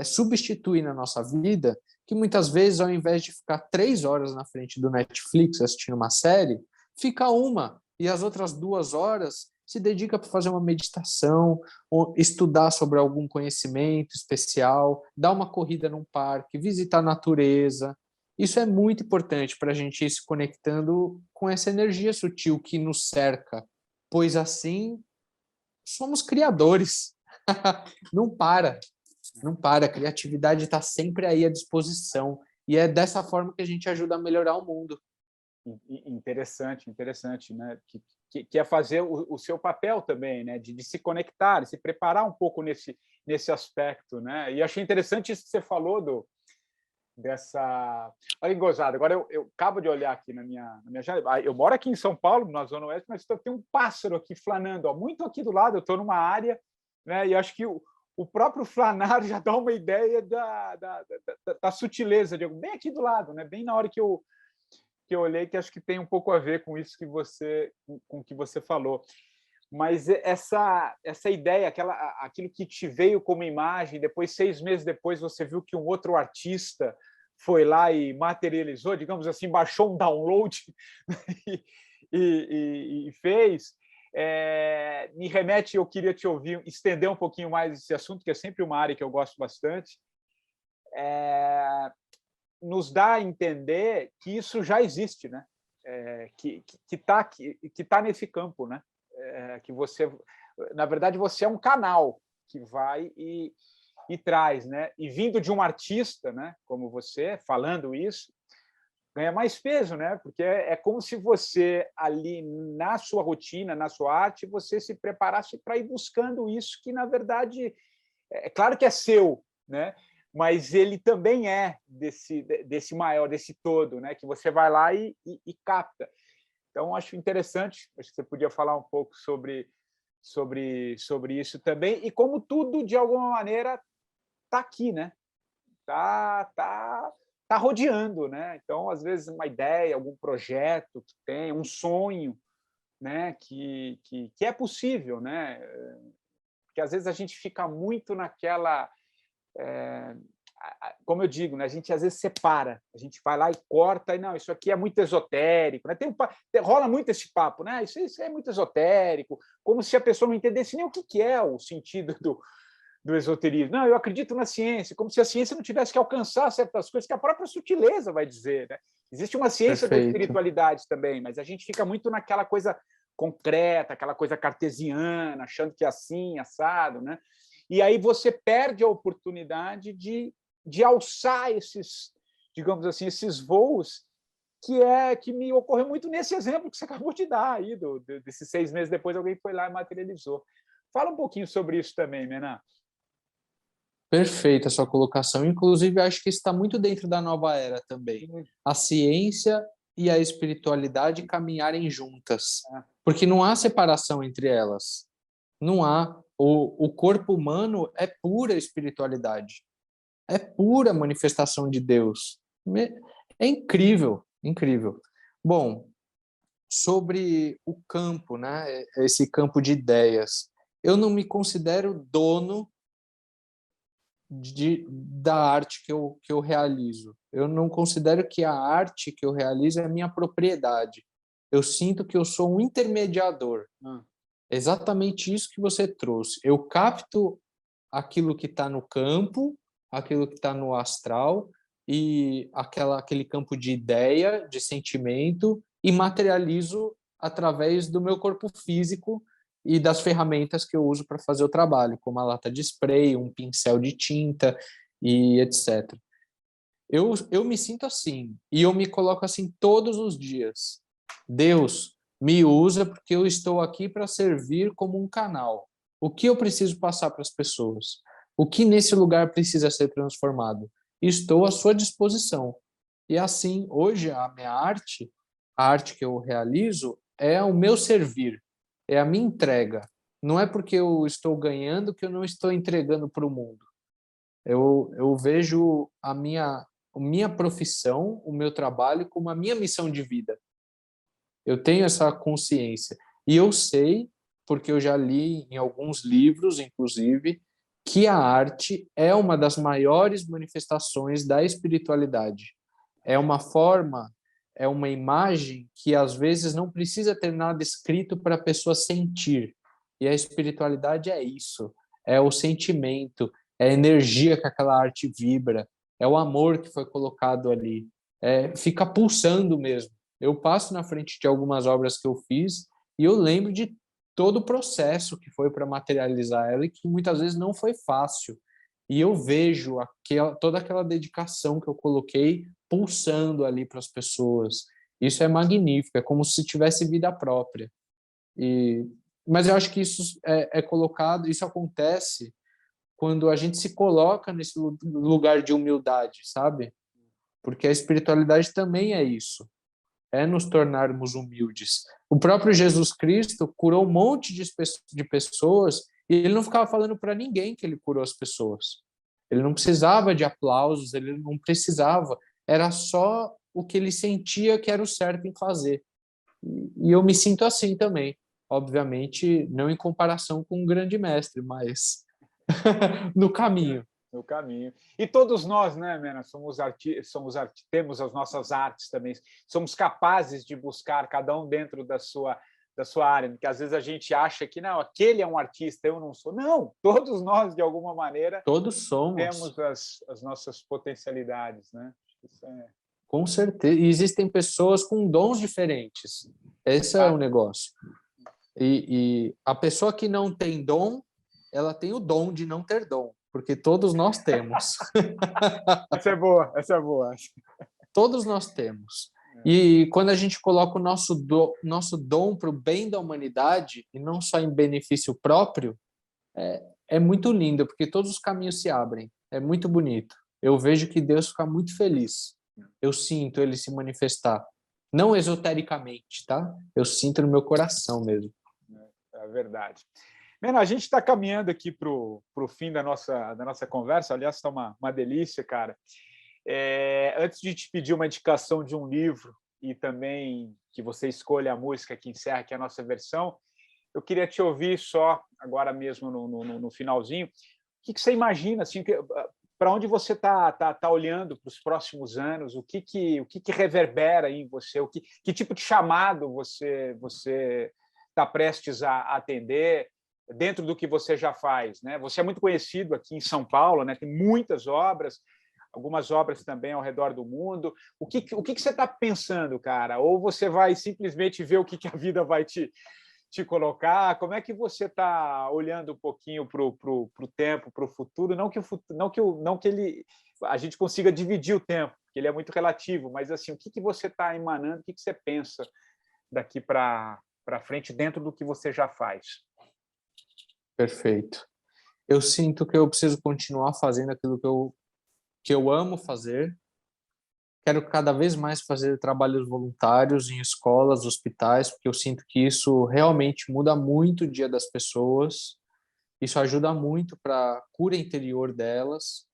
substituir na nossa vida, que muitas vezes, ao invés de ficar 3 horas na frente do Netflix assistindo uma série, fica uma, e as outras 2 horas se dedica para fazer uma meditação, ou estudar sobre algum conhecimento especial, dar uma corrida num parque, visitar a natureza. Isso é muito importante para a gente ir se conectando com essa energia sutil que nos cerca, pois assim somos criadores. Não para, não para. A criatividade está sempre aí à disposição. E é dessa forma que a gente ajuda a melhorar o mundo. Interessante, interessante, né? Que é fazer o seu papel também, né? De se conectar, de se preparar um pouco nesse aspecto, né? E achei interessante isso que você falou dessa. Olha, gozada, agora eu acabo de olhar aqui na minha janela. Eu moro aqui em São Paulo, na Zona Oeste, mas tem um pássaro aqui flanando, ó, muito aqui do lado. Eu estou numa área, né? E acho que o próprio flanar já dá uma ideia da sutileza, bem aqui do lado, né? Bem na hora que eu olhei, que acho que tem um pouco a ver com isso com que você falou. Mas essa ideia, aquilo que te veio como imagem, depois, 6 meses depois, você viu que um outro artista foi lá e materializou, digamos assim, baixou um download e fez. Me remete, eu queria te ouvir, estender um pouquinho mais esse assunto, que é sempre uma área que eu gosto bastante. Nos dá a entender que isso já existe, né? Que tá nesse campo, né? Que você, na verdade, você é um canal que vai e traz, né? E vindo de um artista, né? Como você, falando isso, ganha mais peso, né? Porque é como se você ali na sua rotina, na sua arte, você se preparasse para ir buscando isso que, na verdade, é claro que é seu, né? Mas ele também é desse maior, desse todo, né? Que você vai lá e capta. Então, acho interessante, acho que você podia falar um pouco sobre isso também, e como tudo, de alguma maneira, está aqui, né? Tá rodeando, né? Então, às vezes, uma ideia, algum projeto que tem, um sonho, né? Que é possível, né? Porque, às vezes, a gente fica muito naquela... como eu digo, né? A gente às vezes separa, a gente vai lá e corta, e não, isso aqui é muito esotérico, né? Rola muito esse papo, né? Isso é muito esotérico, como se a pessoa não entendesse nem o que é o sentido do esoterismo. Não, eu acredito na ciência, como se a ciência não tivesse que alcançar certas coisas que a própria sutileza vai dizer, né? Existe uma ciência da espiritualidade também, mas a gente fica muito naquela coisa concreta, aquela coisa cartesiana, achando que é assim, assado, né? E aí você perde a oportunidade de alçar esses, digamos assim, esses voos que me ocorreu muito nesse exemplo que você acabou de dar aí, desses 6 meses depois alguém foi lá e materializou. Fala um pouquinho sobre isso também, Mená. Perfeita a sua colocação. Inclusive, acho que está muito dentro da nova era também. A ciência e a espiritualidade caminharem juntas. Porque não há separação entre elas. Não há. O corpo humano é pura espiritualidade. É pura manifestação de Deus. É incrível, incrível. Bom, sobre o campo, né? Esse campo de ideias. Eu não me considero dono da arte que eu realizo. Eu não considero que a arte que eu realizo é a minha propriedade. Eu sinto que eu sou um intermediador. Exatamente isso que você trouxe. Eu capto aquilo que está no campo, aquilo que está no astral, e aquele campo de ideia, de sentimento, e materializo através do meu corpo físico e das ferramentas que eu uso para fazer o trabalho, como a lata de spray, um pincel de tinta. e etc. Eu me sinto assim, e eu me coloco assim todos os dias. Deus, me usa porque eu estou aqui para servir como um canal. O que eu preciso passar para as pessoas? O que nesse lugar precisa ser transformado? Estou à sua disposição. E assim, hoje, a minha arte, a arte que eu realizo, é o meu servir, é a minha entrega. Não é porque eu estou ganhando que eu não estou entregando para o mundo. Eu vejo a minha profissão, o meu trabalho, como a minha missão de vida. Eu tenho essa consciência. E eu sei, porque eu já li em alguns livros, inclusive, que a arte é uma das maiores manifestações da espiritualidade. É uma forma, é uma imagem que às vezes não precisa ter nada escrito para a pessoa sentir. E a espiritualidade é isso, é o sentimento, é a energia que aquela arte vibra, é o amor que foi colocado ali. Fica pulsando mesmo. Eu passo na frente de algumas obras que eu fiz e eu lembro de todo o processo que foi para materializar ela e que muitas vezes não foi fácil. E eu vejo toda aquela dedicação que eu coloquei pulsando ali para as pessoas. Isso é magnífico, é como se tivesse vida própria. E, mas eu acho que isso é colocado, isso acontece quando a gente se coloca nesse lugar de humildade, sabe? Porque a espiritualidade também é isso, é nos tornarmos humildes. O próprio Jesus Cristo curou um monte de pessoas e ele não ficava falando para ninguém que ele curou as pessoas. Ele não precisava de aplausos, ele não precisava. Era só o que ele sentia que era o certo em fazer. E eu me sinto assim também. Obviamente, não em comparação com um grande mestre, mas no caminho. No caminho. E todos nós, né, Mena, temos as nossas artes também. Somos capazes de buscar cada um dentro da sua área, porque às vezes a gente acha que não, aquele é um artista, eu não sou. Não, todos nós, de alguma maneira, Todos somos. temos as nossas potencialidades, né? Isso é... Com certeza. E existem pessoas com dons diferentes. Esse é o negócio. E a pessoa que não tem dom, ela tem o dom de não ter dom, porque todos nós temos. Essa é boa, essa é boa. Todos nós temos. E quando a gente coloca o nosso dom para o bem da humanidade, e não só em benefício próprio, é muito lindo, porque todos os caminhos se abrem. É muito bonito. Eu vejo que Deus fica muito feliz. Eu sinto ele se manifestar. Não esotericamente, tá? Eu sinto no meu coração mesmo. É verdade. Mena, a gente está caminhando aqui para o fim da nossa conversa. Aliás, está uma delícia, cara. Antes de te pedir uma indicação de um livro e também que você escolha a música que encerra aqui a nossa versão, eu queria te ouvir só agora mesmo no finalzinho. O que você imagina, assim, para onde você está olhando para os próximos anos? O que reverbera em você? Que tipo de chamado você está prestes a atender dentro do que você já faz, né? Você é muito conhecido aqui em São Paulo, né? Tem muitas obras, algumas obras também ao redor do mundo. O que você está pensando, cara? Ou você vai simplesmente ver o que a vida vai te colocar? Como é que você está olhando um pouquinho para o tempo, para o futuro? Não que a gente consiga dividir o tempo, porque ele é muito relativo, mas assim, o que você está emanando, o que você pensa daqui para frente dentro do que você já faz? Perfeito. Eu sinto que eu preciso continuar fazendo aquilo que eu amo fazer. Quero cada vez mais fazer trabalhos voluntários em escolas, hospitais, porque eu sinto que isso realmente muda muito o dia das pessoas. Isso ajuda muito para a cura interior delas.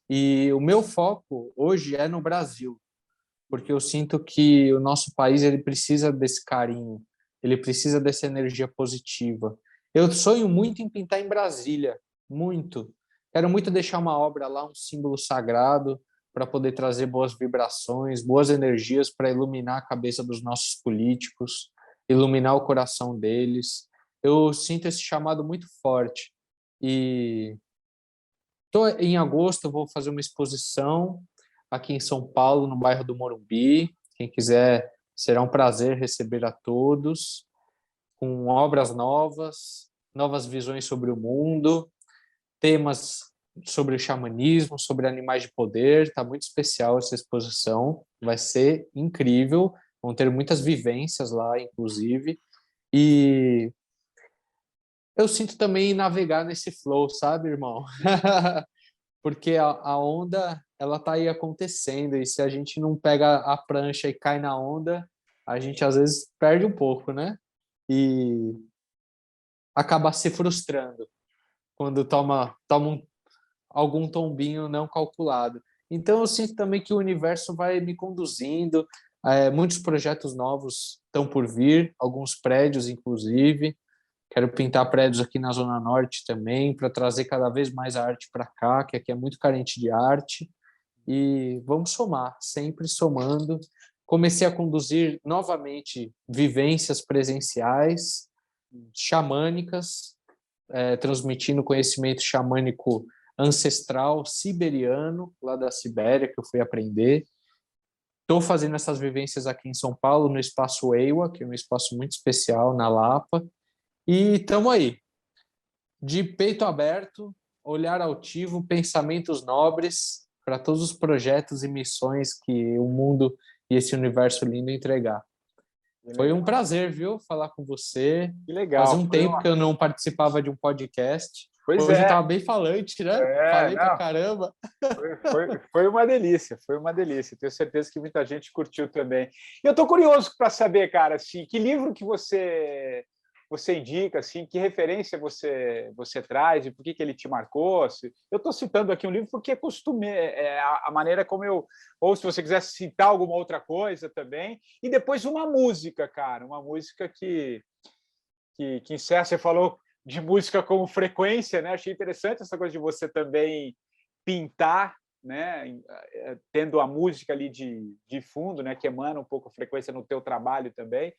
E o meu foco hoje é no Brasil, porque eu sinto que o nosso país ele precisa desse carinho, ele precisa dessa energia positiva. Eu sonho muito em pintar em Brasília, muito. Quero muito deixar uma obra lá, um símbolo sagrado, para poder trazer boas vibrações, boas energias para iluminar a cabeça dos nossos políticos, iluminar o coração deles. Eu sinto esse chamado muito forte. E em agosto eu vou fazer uma exposição aqui em São Paulo, no bairro do Morumbi. Quem quiser, será um prazer receber a todos, com obras novas, novas visões sobre o mundo, temas sobre o xamanismo, sobre animais de poder. Está muito especial essa exposição, vai ser incrível. Vão ter muitas vivências lá, inclusive. E eu sinto também navegar nesse flow, sabe, irmão? Porque a onda, ela tá aí acontecendo, e se a gente não pega a prancha e cai na onda, a gente às vezes perde um pouco, né? E acaba se frustrando quando toma algum tombinho não calculado. Então eu sinto também que o universo vai me conduzindo, muitos projetos novos estão por vir, alguns prédios, inclusive. Quero pintar prédios aqui na Zona Norte também, para trazer cada vez mais a arte para cá, que aqui é muito carente de arte. E vamos somar, sempre somando. Comecei a conduzir novamente vivências presenciais, xamânicas, transmitindo conhecimento xamânico ancestral, siberiano, lá da Sibéria, que eu fui aprender. Estou fazendo essas vivências aqui em São Paulo, no Espaço EIWA, que é um espaço muito especial, na Lapa. E estamos aí, de peito aberto, olhar altivo, pensamentos nobres para todos os projetos e missões que o mundo e esse universo lindo entregar. Foi um prazer, viu, falar com você. Que legal. Fazia um tempo que eu não participava de um podcast. Pois Hoje eu é. estava bem falante, né? Falei pra caramba. Foi uma delícia, foi uma delícia. Tenho certeza que muita gente curtiu também. E eu estou curioso para saber, cara, assim, que livro que você indica, assim, que referência você traz e por que ele te marcou? Eu estou citando aqui um livro porque é a maneira como eu... Ou se você quiser citar alguma outra coisa também. E depois uma música, cara, uma música que encerra. Você falou de música como frequência, né? Achei interessante essa coisa de você também pintar, né? Tendo a música ali de fundo, né? Que emana um pouco a frequência no teu trabalho também.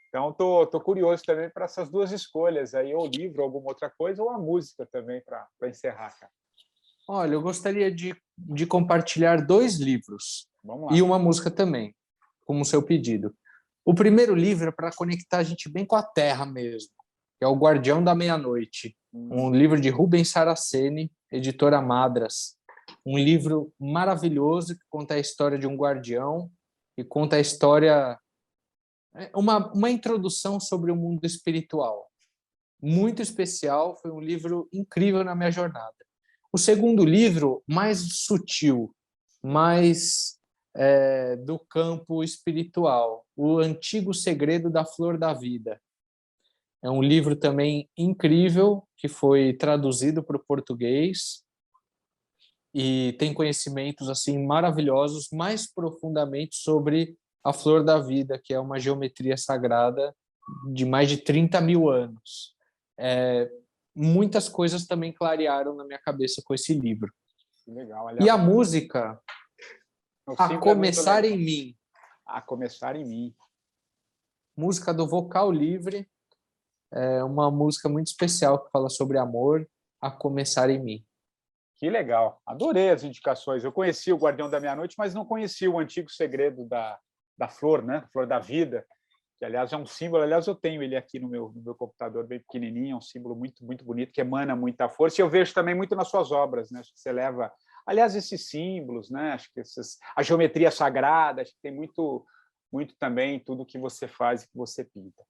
Então, tô curioso também para essas duas escolhas aí, ou livro, ou alguma outra coisa, ou a música também para encerrar, cara. Olha, eu gostaria de compartilhar 2 livros e uma música também, como seu pedido. O primeiro livro é para conectar a gente bem com a terra mesmo, que é O Guardião da Meia-Noite, um livro de Rubens Saraceni, editora Madras. Um livro maravilhoso que conta a história de um guardião e conta a história... Uma introdução sobre o mundo espiritual. Muito especial, foi um livro incrível na minha jornada. O segundo livro, mais sutil, mais do campo espiritual, O Antigo Segredo da Flor da Vida. É um livro também incrível, que foi traduzido para o português e tem conhecimentos assim maravilhosos, mais profundamente sobre a Flor da Vida, que é uma geometria sagrada de mais de 30 mil anos. Muitas coisas também clarearam na minha cabeça com esse livro. Legal. E a música, A Começar em Mim. A Começar em Mim. Música do Vocal Livre, é uma música muito especial que fala sobre amor, A Começar em Mim. Que legal. Adorei as indicações. Eu conheci o Guardião da Meia-Noite, mas não conheci o Antigo Segredo da Flor, né? Flor da Vida, que, aliás, é um símbolo. Aliás, eu tenho ele aqui no meu computador, bem pequenininho, é um símbolo muito, muito bonito, que emana muita força. E eu vejo também muito nas suas obras, né? Acho que você leva, aliás, esses símbolos, né? Acho que a geometria sagrada, acho que tem muito, muito também tudo que você faz e que você pinta.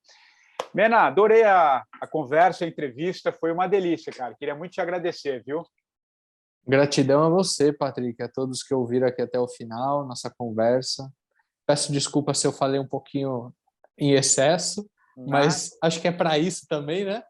Mena, adorei a conversa, a entrevista, foi uma delícia, cara. Queria muito te agradecer, viu? Gratidão a você, Patrick, a todos que ouviram aqui até o final, nossa conversa. Peço desculpa se eu falei um pouquinho em excesso, mas acho que é para isso também, né?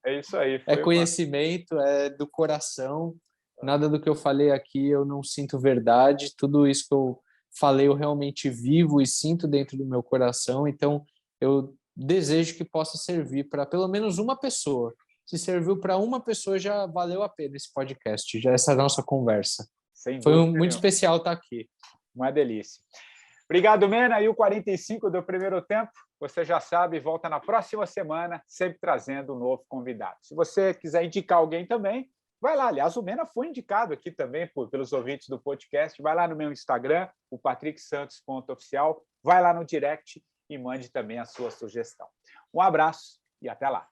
É isso aí. É conhecimento, é do coração. Nada do que eu falei aqui eu não sinto verdade. Tudo isso que eu falei eu realmente vivo e sinto dentro do meu coração. Então, eu desejo que possa servir para pelo menos uma pessoa. Se serviu para uma pessoa, já valeu a pena esse podcast, já essa nossa conversa. Foi muito especial estar aqui. Uma delícia. Obrigado, Mena. E o 45 do primeiro tempo, você já sabe, volta na próxima semana, sempre trazendo um novo convidado. Se você quiser indicar alguém também, vai lá. Aliás, o Mena foi indicado aqui também pelos ouvintes do podcast. Vai lá no meu Instagram, o patricksantos.oficial. Vai lá no direct e mande também a sua sugestão. Um abraço e até lá.